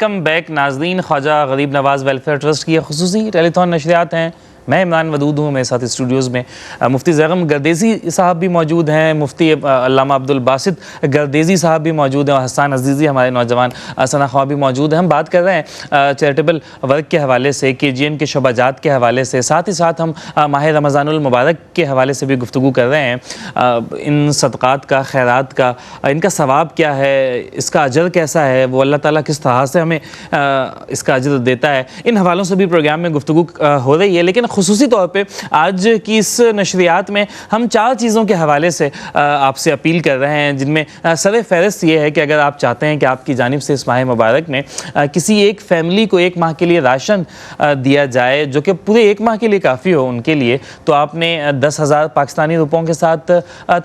Welcome back ناظرین. خواجہ غریب نواز welfare trust کی خصوصی ٹیلی تھون نشریات ہیں. میں عمران ودود ہوں. میرے ساتھ اسٹوڈیوز میں مفتی زیغم گردیزی صاحب بھی موجود ہیں, مفتی علامہ عبدالباسط گردیزی صاحب بھی موجود ہیں, اور حسان عزیزی ہمارے نوجوان ثنا خواہ بھی موجود ہیں. ہم بات کر رہے ہیں چیریٹیبل ورک کے حوالے سے, KGN کے شعبہ جات کے حوالے سے, ساتھ ہی ساتھ ہم ماہ رمضان المبارک کے حوالے سے بھی گفتگو کر رہے ہیں. ان صدقات کا, خیرات کا, ان کا ثواب کیا ہے, اس کا اجر کیسا ہے, وہ اللہ تعالیٰ کس طرح سے ہمیں اس کا اجر دیتا ہے, ان حوالوں سے بھی پروگرام میں گفتگو ہو رہی ہے. لیکن خصوصی طور پہ آج کی اس نشریات میں ہم 4 چیزوں کے حوالے سے آپ سے اپیل کر رہے ہیں, جن میں سر فہرست یہ ہے کہ اگر آپ چاہتے ہیں کہ آپ کی جانب سے اس ماہ مبارک میں کسی ایک فیملی کو 1 ماہ کے لیے راشن دیا جائے جو کہ پورے 1 ماہ کے لیے کافی ہو ان کے لیے, تو آپ نے 10,000 پاکستانی روپوں کے ساتھ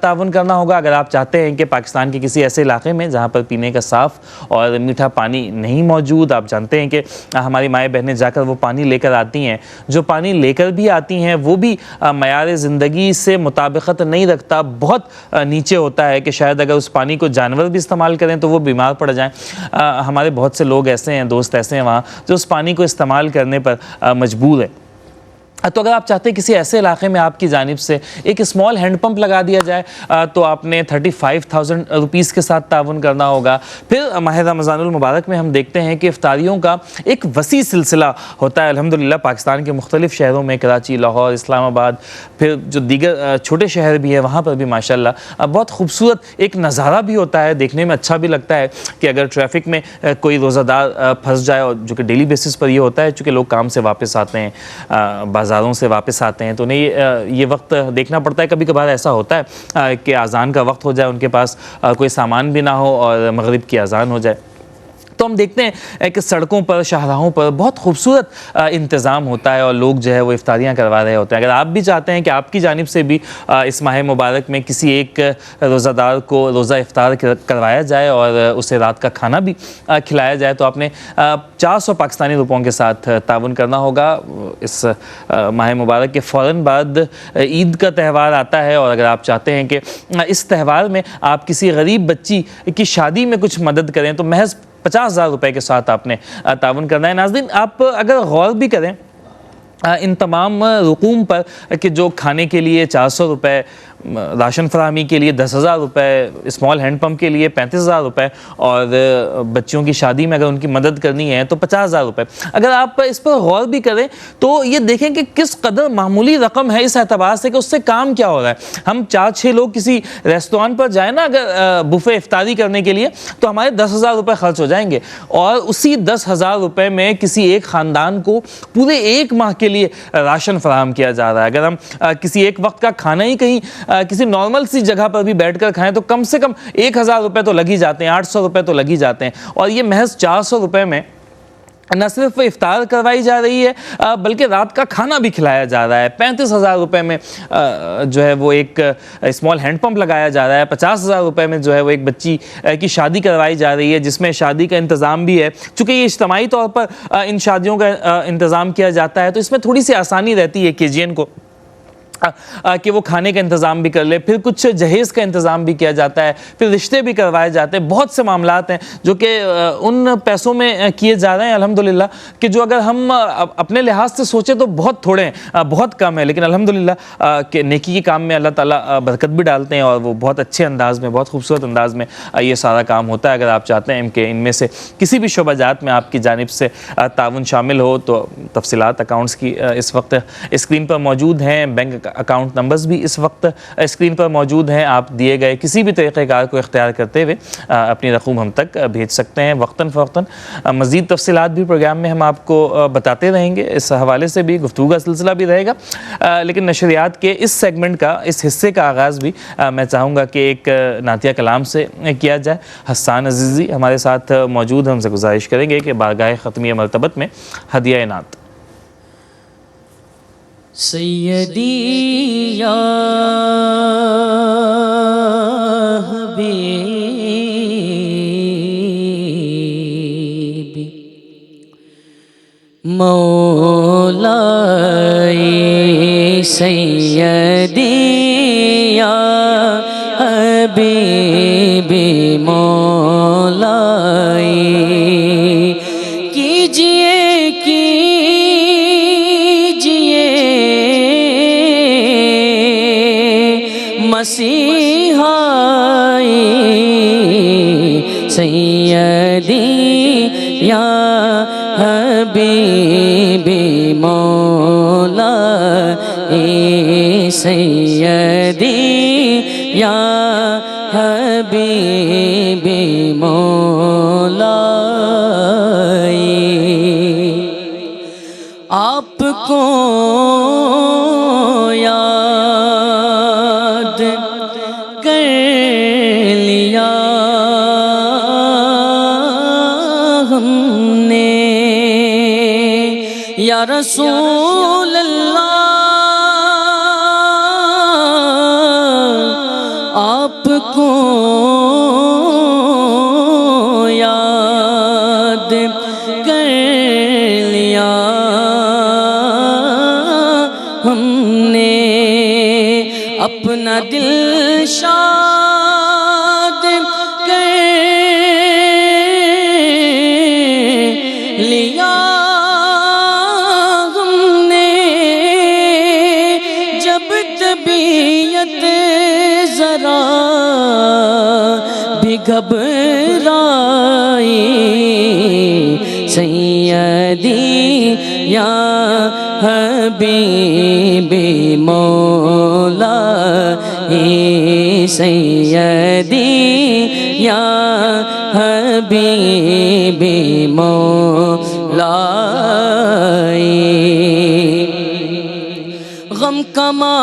تعاون کرنا ہوگا. اگر آپ چاہتے ہیں کہ پاکستان کے کسی ایسے علاقے میں جہاں پر پینے کا صاف اور میٹھا پانی نہیں موجود, آپ جانتے ہیں کہ ہماری مائیں بہنیں جا کر وہ پانی لے کر آتی ہیں, جو پانی لے کر بھی آتی ہیں وہ بھی معیار زندگی سے مطابقت نہیں رکھتا, بہت نیچے ہوتا ہے کہ شاید اگر اس پانی کو جانور بھی استعمال کریں تو وہ بیمار پڑ جائیں. ہمارے بہت سے لوگ ایسے ہیں, دوست ایسے ہیں وہاں جو اس پانی کو استعمال کرنے پر مجبور ہیں. تو اگر آپ چاہتے ہیں کسی ایسے علاقے میں آپ کی جانب سے ایک اسمال ہینڈ پمپ لگا دیا جائے, تو آپ نے 35,000 روپیز کے ساتھ تعاون کرنا ہوگا. پھر ماہ رمضان المبارک میں ہم دیکھتے ہیں کہ افطاریوں کا ایک وسیع سلسلہ ہوتا ہے الحمدللہ پاکستان کے مختلف شہروں میں, کراچی, لاہور, اسلام آباد, پھر جو دیگر چھوٹے شہر بھی ہیں وہاں پر بھی ماشاءاللہ بہت خوبصورت ایک نظارہ بھی ہوتا ہے, دیکھنے میں اچھا بھی لگتا ہے کہ اگر ٹریفک میں کوئی روزہ دار پھنس جائے, اور جو کہ ڈیلی بیسس پر یہ ہوتا ہے چونکہ لوگ کام سے واپس آتے ہیں, بازاروں سے واپس آتے ہیں, تو انہیں یہ وقت دیکھنا پڑتا ہے. کبھی کبھار ایسا ہوتا ہے کہ اذان کا وقت ہو جائے, ان کے پاس کوئی سامان بھی نہ ہو اور مغرب کی اذان ہو جائے. تو ہم دیکھتے ہیں کہ سڑکوں پر, شاہراہوں پر بہت خوبصورت انتظام ہوتا ہے اور لوگ جو ہے وہ افطاریاں کروا رہے ہوتے ہیں. اگر آپ بھی چاہتے ہیں کہ آپ کی جانب سے بھی اس ماہ مبارک میں کسی ایک روزہ دار کو روزہ افطار کروایا جائے اور اسے رات کا کھانا بھی کھلایا جائے, تو آپ نے 400 پاکستانی روپوں کے ساتھ تعاون کرنا ہوگا. اس ماہ مبارک کے فوراً بعد عید کا تہوار آتا ہے, اور اگر آپ چاہتے ہیں کہ اس تہوار میں آپ کسی غریب بچی کی شادی میں کچھ مدد کریں, تو محض 50,000 روپے کے ساتھ آپ نے تعاون کرنا ہے. ناظرین, آپ اگر غور بھی کریں ان تمام رقوم پر کہ جو کھانے کے لیے 400 روپے, راشن فراہمی کے لیے 10,000 روپے, اسمال ہینڈ پمپ کے لیے 35,000 روپے, اور بچیوں کی شادی میں اگر ان کی مدد کرنی ہے تو 50,000 روپے. اگر آپ اس پر غور بھی کریں تو یہ دیکھیں کہ کس قدر معمولی رقم ہے اس اعتبار سے کہ اس سے کام کیا ہو رہا ہے. ہم 4-6 لوگ کسی ریستوران پر جائیں نا اگر بفے افطاری کرنے کے لیے, تو ہمارے 10,000 روپے خرچ ہو جائیں گے, اور اسی 10,000 روپے میں کسی ایک خاندان کو پورے 1 ماہ کے لیے راشن فراہم کیا جا رہا ہے. اگر ہم کسی ایک وقت کا کھانا ہی کہیں کسی نارمل سی جگہ پر بھی بیٹھ کر کھائیں تو کم سے کم 1,000 روپے تو لگ ہی جاتے ہیں, 800 روپے تو لگ ہی جاتے ہیں, اور یہ محض 400 روپے میں نہ صرف افطار کروائی جا رہی ہے بلکہ رات کا کھانا بھی کھلایا جا رہا ہے. 35,000 روپے میں جو ہے وہ ایک اسمال ہینڈ پمپ لگایا جا رہا ہے. 50,000 روپے میں جو ہے وہ ایک بچی کی شادی کروائی جا رہی ہے, جس میں شادی کا انتظام بھی ہے. چونکہ یہ اجتماعی طور پر ان شادیوں کا انتظام کیا جاتا ہے, تو اس میں تھوڑی سی آسانی رہتی ہے KGN کو کہ وہ کھانے کا انتظام بھی کر لے, پھر کچھ جہیز کا انتظام بھی کیا جاتا ہے, پھر رشتے بھی کروائے جاتے ہیں. بہت سے معاملات ہیں جو کہ ان پیسوں میں کیے جا رہے ہیں الحمدللہ, کہ جو اگر ہم اپنے لحاظ سے سوچیں تو بہت تھوڑے ہیں, بہت کم ہے, لیکن الحمدللہ کہ نیکی کے کام میں اللہ تعالیٰ برکت بھی ڈالتے ہیں, اور وہ بہت اچھے انداز میں, بہت خوبصورت انداز میں یہ سارا کام ہوتا ہے. اگر آپ چاہتے ہیں کہ ان میں سے کسی بھی شعبہ جات میں آپ کی جانب سے تعاون شامل ہو, تو تفصیلات اکاؤنٹس کی اس وقت اسکرین پر موجود ہیں, بینک اکاؤنٹ نمبرز بھی اس وقت اسکرین پر موجود ہیں. آپ دیے گئے کسی بھی طریقہ کار کو اختیار کرتے ہوئے اپنی رقم ہم تک بھیج سکتے ہیں وقتاً فوقتاً. مزید تفصیلات بھی پروگرام میں ہم آپ کو بتاتے رہیں گے, اس حوالے سے بھی گفتگو کا سلسلہ بھی رہے گا. لیکن نشریات کے اس سیگمنٹ کا, اس حصے کا آغاز بھی میں چاہوں گا کہ ایک نعتیہ کلام سے کیا جائے. حسان عزیزی ہمارے ساتھ موجود, ہم سے گزارش کریں گے کہ بارگاہ ختمیہ مرتبت میں ہدیہ نعت. سیدی یا حبیبی مولائی سیدی یا حبیبی مولائی مسیحائی سیدی یا حبیبی مولا سیدی یا حبیبی مولا آپ کو یاد کر لیا ہم نے یا رسول اللہ آپ کو یاد کر لیا ہم نے اپنا دل شاد کر لیا ہم نے جب طبیعت ذرا بھی گھبرائی سیدی یا حبیبی مولا سیدی یا حبیبی مولا غم کا مارا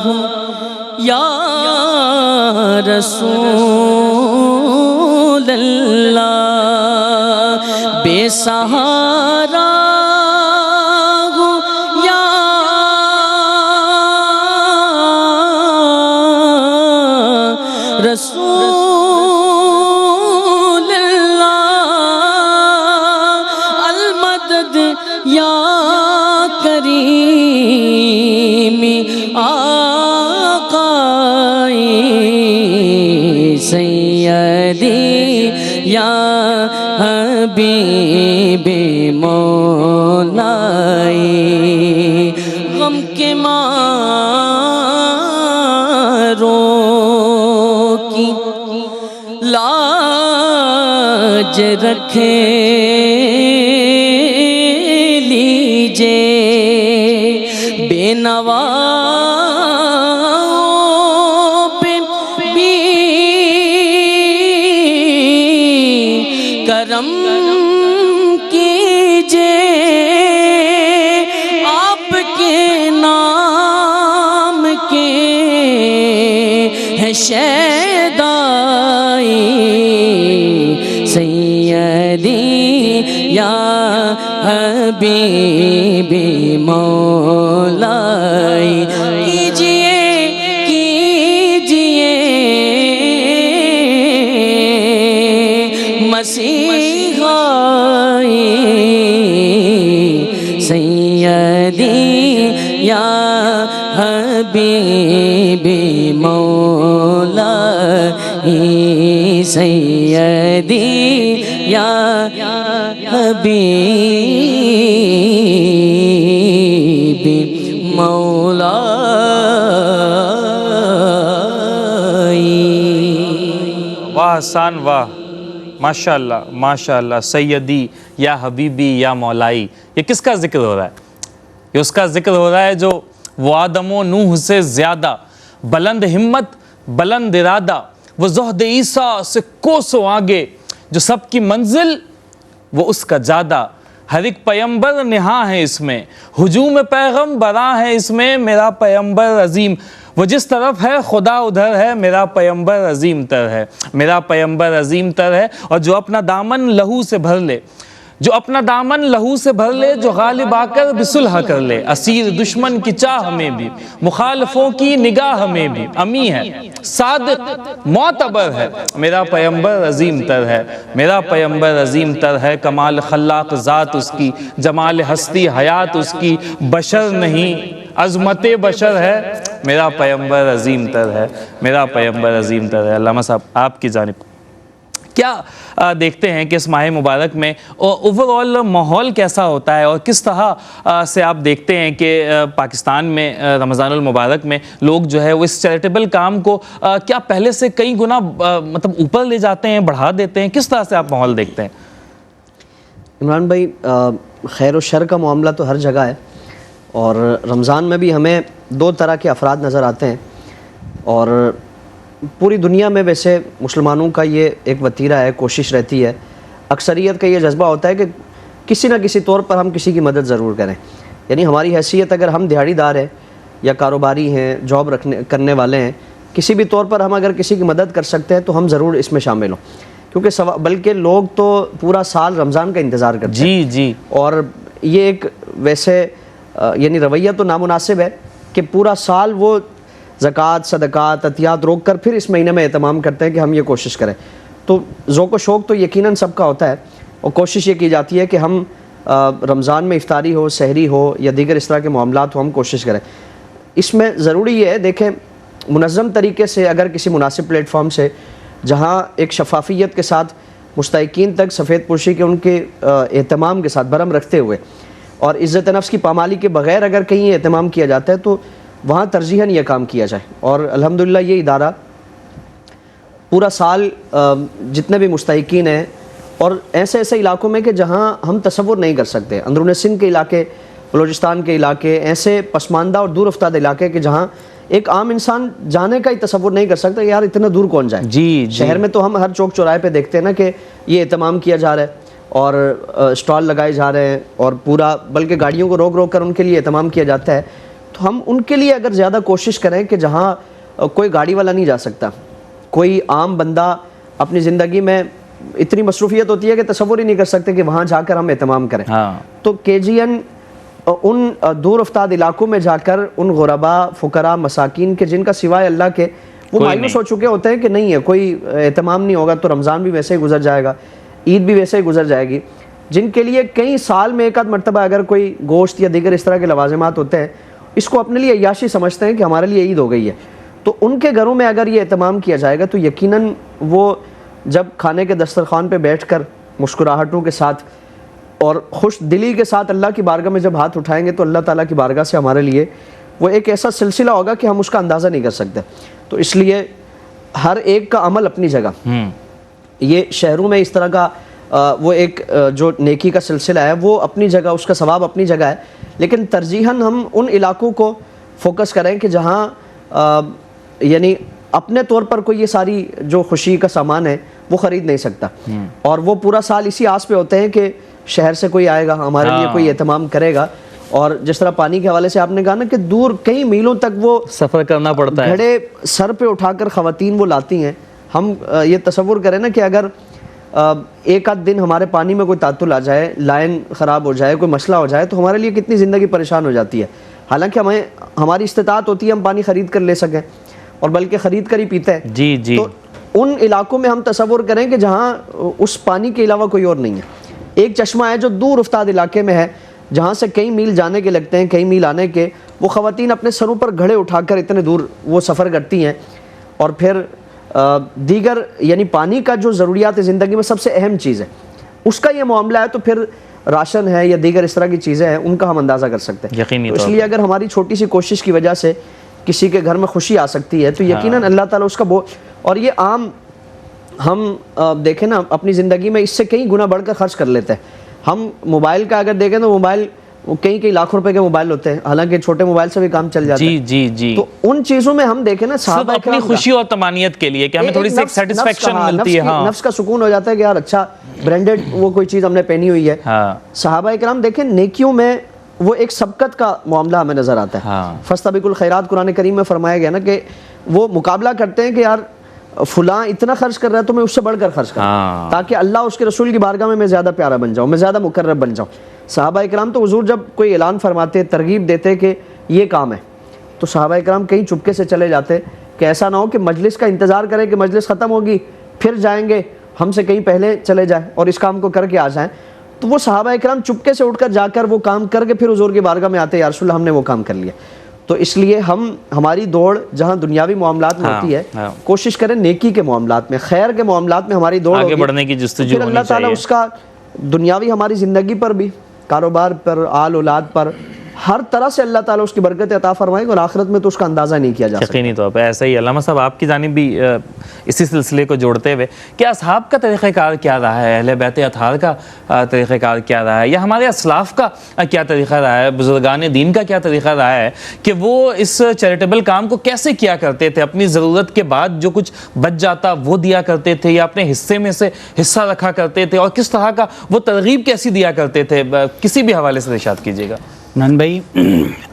ہوں یا رسول اللہ بے سہارا ہوں یا رسول اللہ المدد یا کریمی آقائی سیدی یا حبیبی مولائی غم کے ماروں کی لاج رکھے لیجے بے نواؤں پہ بھی کرم کیجے آپ کے نام کے ہے شیدائی سیدی یا حبیبی مولائی کیجئے مسیحائی سیدی یا حبیبی مولا سیدی یا حبیبی مولا واہ حسان واہ، ماشاءاللہ ماشاءاللہ، سیدی یا حبیبی یا مولائی، یہ کس کا ذکر ہو رہا ہے؟ یہ اس کا ذکر ہو رہا ہے جو وہ آدم و نوح سے زیادہ بلند ہمت، بلند ارادہ، وہ زہد عیسیٰ سے کوسوں آگے، جو سب کی منزل وہ اس کا جادہ، ہر ایک پیمبر نہاں ہے اس میں، ہجوم پیغمبراں ہے اس میں، میرا پیمبر عظیم، وہ جس طرف ہے خدا ادھر ہے، میرا پیمبر عظیم تر ہے، میرا پیمبر عظیم تر ہے، اور جو اپنا دامن لہو سے بھر لے، جو اپنا دامن لہو سے بھر لے، جو غالب آ کر بھی صلح کر لے، اسیر دشمن کی چاہ میں بھی، مخالفوں کی نگاہ میں بھی، امی ہے، صادق معتبر ہے، میرا پیمبر عظیم تر ہے، میرا پیمبر عظیم تر ہے، کمال خلاق ذات اس کی، جمال ہستی حیات اس کی، بشر نہیں عظمت بشر ہے، میرا پیمبر عظیم تر ہے، میرا پیمبر عظیم تر ہے۔ علامہ صاحب آپ کی جانب کیا دیکھتے ہیں کہ اس ماہ مبارک میں اوور آل ماحول کیسا ہوتا ہے، اور کس طرح سے آپ دیکھتے ہیں کہ پاکستان میں رمضان المبارک میں لوگ جو ہے وہ اس چیریٹیبل کام کو کیا پہلے سے کئی گنا مطلب اوپر لے جاتے ہیں، بڑھا دیتے ہیں؟ کس طرح سے آپ ماحول دیکھتے ہیں؟ عمران بھائی، خیر و شر کا معاملہ تو ہر جگہ ہے، اور رمضان میں بھی ہمیں دو طرح کے افراد نظر آتے ہیں، اور پوری دنیا میں ویسے مسلمانوں کا یہ ایک وتیرہ ہے، کوشش رہتی ہے، اکثریت کا یہ جذبہ ہوتا ہے کہ کسی نہ کسی طور پر ہم کسی کی مدد ضرور کریں. یعنی ہماری حیثیت اگر ہم دیہڑی دار ہیں یا کاروباری ہیں، جاب کرنے والے ہیں، کسی بھی طور پر ہم اگر کسی کی مدد کر سکتے ہیں تو ہم ضرور اس میں شامل ہوں، کیونکہ بلکہ لوگ تو پورا سال رمضان کا انتظار کرتے ہیں. جی اور یہ ایک ویسے یعنی رویہ تو نامناسب ہے کہ پورا سال وہ زکوٰۃ، صدقات، عطیات روک کر پھر اس مہینے میں اہتمام کرتے ہیں کہ ہم یہ کوشش کریں. تو ذوق و شوق تو یقیناً سب کا ہوتا ہے، اور کوشش یہ کی جاتی ہے کہ ہم رمضان میں افطاری ہو، سحری ہو یا دیگر اس طرح کے معاملات ہو، ہم کوشش کریں. اس میں ضروری یہ ہے، دیکھیں منظم طریقے سے اگر کسی مناسب پلیٹ فارم سے جہاں ایک شفافیت کے ساتھ مستحقین تک سفید پوشی کے ان کے اہتمام کے ساتھ برہم رکھتے ہوئے اور عزت نفس کی پامالی کے بغیر اگر کہیں اہتمام کیا جاتا ہے تو وہاں ترجیحاً یہ کام کیا جائے. اور الحمدللہ یہ ادارہ پورا سال جتنے بھی مستحقین ہیں، اور ایسے علاقوں میں کہ جہاں ہم تصور نہیں کر سکتے، اندرون سندھ کے علاقے، بلوچستان کے علاقے، ایسے پسماندہ اور دور افتادہ علاقے کہ جہاں ایک عام انسان جانے کا ہی تصور نہیں کر سکتا، یار اتنا دور کون جائے. جی شہر میں تو ہم ہر چوک چوراہے پہ دیکھتے ہیں نا کہ یہ اہتمام کیا جا رہا ہے اور اسٹال لگائے جا رہے ہیں، اور پورا بلکہ گاڑیوں کو روک کر ان کے لیے اہتمام کیا جاتا ہے. تو ہم ان کے لیے اگر زیادہ کوشش کریں کہ جہاں کوئی گاڑی والا نہیں جا سکتا، کوئی عام بندہ اپنی زندگی میں اتنی مصروفیت ہوتی ہے کہ تصور ہی نہیں کر سکتے کہ وہاں جا کر ہم اہتمام کریں. تو KGN ان دور افتاد علاقوں میں جا کر ان غرباء، فقراء، مساکین کے جن کا سوائے اللہ کے وہ مایوس ہو چکے ہوتے ہیں کہ نہیں ہے، کوئی اہتمام نہیں ہوگا تو رمضان بھی ویسے ہی گزر جائے گا، عید بھی ویسے ہی گزر جائے گی، جن کے لیے کئی سال میں ایک آدھ مرتبہ اگر کوئی گوشت یا دیگر اس طرح کے لوازمات ہوتے ہیں، اس کو اپنے لیے عیاشی سمجھتے ہیں کہ ہمارے لیے عید ہو گئی ہے. تو ان کے گھروں میں اگر یہ اہتمام کیا جائے گا تو یقیناً وہ جب کھانے کے دسترخوان پہ بیٹھ کر مسکراہٹوں کے ساتھ اور خوش دلی کے ساتھ اللہ کی بارگاہ میں جب ہاتھ اٹھائیں گے تو اللہ تعالیٰ کی بارگاہ سے ہمارے لیے وہ ایک ایسا سلسلہ ہوگا کہ ہم اس کا اندازہ نہیں کر سکتے. تو اس لیے ہر ایک کا عمل اپنی جگہ، یہ شہروں میں اس طرح کا وہ ایک جو نیکی کا سلسلہ ہے وہ اپنی جگہ، اس کا ثواب اپنی جگہ ہے، لیکن ترجیحاً ہم ان علاقوں کو فوکس کریں کہ جہاں یعنی اپنے طور پر کوئی یہ ساری جو خوشی کا سامان ہے وہ خرید نہیں سکتا، اور وہ پورا سال اسی آس پہ ہوتے ہیں کہ شہر سے کوئی آئے گا، ہمارے لیے کوئی اہتمام کرے گا. اور جس طرح پانی کے حوالے سے آپ نے کہا نا کہ دور کئی میلوں تک وہ سفر کرنا پڑتا ہے، گھڑے سر پہ اٹھا کر خواتین وہ لاتی ہیں. ہم یہ تصور کریں نا کہ اگر ایک آدھ دن ہمارے پانی میں کوئی تعطل آ جائے، لائن خراب ہو جائے، کوئی مسئلہ ہو جائے تو ہمارے لیے کتنی زندگی پریشان ہو جاتی ہے. حالانکہ ہماری استطاعت ہوتی ہے ہم پانی خرید کر لے سکیں، اور بلکہ خرید کر ہی پیتے ہیں. جی تو ان علاقوں میں ہم تصور کریں کہ جہاں اس پانی کے علاوہ کوئی اور نہیں ہے. ایک چشمہ ہے جو دور افتاد علاقے میں ہے، جہاں سے کئی میل جانے کے لگتے ہیں، کئی میل آنے کے. وہ خواتین اپنے سروں پر گھڑے اٹھا کر اتنے دور وہ سفر کرتی ہیں، اور پھر دیگر یعنی پانی کا جو ضروریات زندگی میں سب سے اہم چیز ہے اس کا یہ معاملہ ہے، تو پھر راشن ہے یا دیگر اس طرح کی چیزیں ہیں ان کا ہم اندازہ کر سکتے ہیں. تو اس لیے اگر ہماری چھوٹی سی کوشش کی وجہ سے کسی کے گھر میں خوشی آ سکتی ہے تو یقیناً اللہ تعالیٰ اس کا اور یہ عام ہم دیکھیں نا اپنی زندگی میں اس سے کئی گنا بڑھ کر خرچ کر لیتے ہیں. ہم موبائل کا اگر دیکھیں تو موبائل کئی لاکھ روپے کے موبائل ہوتے ہیں، حالانکہ چھوٹے موبائل سے بھی کام چل جاتا ہے. جی تو ان چیزوں میں ہم دیکھیں نا صحابہ اپنی خوشی اور طمانینت کے لیے کہ ہمیں تھوڑی سی ایک سیٹسفیکشن ملتی ہے، نفس کا سکون ہو جاتا ہے کہ یار اچھا برانڈڈ وہ کوئی چیز ہم نے پہنی ہوئی ہے. صحابہ کرام دیکھیں نیکیوں میں وہ ایک سبقت کا معاملہ ہمیں نظر آتا ہے. فاستبقوا الخیرات قرآن کریم میں فرمایا گیا نا کہ وہ مقابلہ کرتے ہیں کہ یار فلاں اتنا خرچ کر رہا ہے تو میں اس سے بڑھ کر خرچ کروں تاکہ اللہ اس کے رسول کی بارگاہ میں زیادہ پیارا بن جاؤں، میں زیادہ مقرب بن جاؤں. صحابہ کرام تو حضور جب کوئی اعلان فرماتے، ترغیب دیتے کہ یہ کام ہے تو صحابہ کرام کہیں چپکے سے چلے جاتے کہ ایسا نہ ہو کہ مجلس کا انتظار کرے کہ مجلس ختم ہوگی پھر جائیں گے، ہم سے کہیں پہلے چلے جائیں اور اس کام کو کر کے آ جائیں. تو وہ صحابہ کرام چپکے سے اٹھ کر جا کر وہ کام کر کے پھر حضور کی بارگاہ میں آتے، یا رسول اللہ ہم نے وہ کام کر لیا. تو اس لیے ہماری دوڑ جہاں دنیاوی معاملات میں ہوتی ہے، کوشش کریں نیکی کے معاملات میں، خیر کے معاملات میں ہماری دوڑ آگے بڑھنے کی جستجو پھر اللہ ہونی تعالیٰ چاہیے. اس کا دنیاوی ہماری زندگی پر بھی، کاروبار پر، آل اولاد پر، ہر طرح سے اللہ تعالیٰ اس کی برکت عطا فرمائے گا، اور آخرت میں تو اس کا اندازہ نہیں کیا جا سکتا. یقینی طور پہ ایسا ہی. علامہ صاحب آپ کی جانب بھی اسی سلسلے کو جوڑتے ہوئے کہ اصحاب کا طریقہ کار کیا رہا ہے، اہل بیت اطہار کا طریقہ کار کیا رہا ہے، یا ہمارے اسلاف کا کیا طریقہ رہا ہے، بزرگان دین کا کیا طریقہ رہا ہے کہ وہ اس چیریٹیبل کام کو کیسے کیا کرتے تھے، اپنی ضرورت کے بعد جو کچھ بچ جاتا وہ دیا کرتے تھے یا اپنے حصے میں سے حصہ رکھا کرتے تھے، اور کس طرح کا وہ ترغیب کیسی دیا کرتے تھے، کسی بھی حوالے سے ارشاد کیجیے گا. عمران بھائی،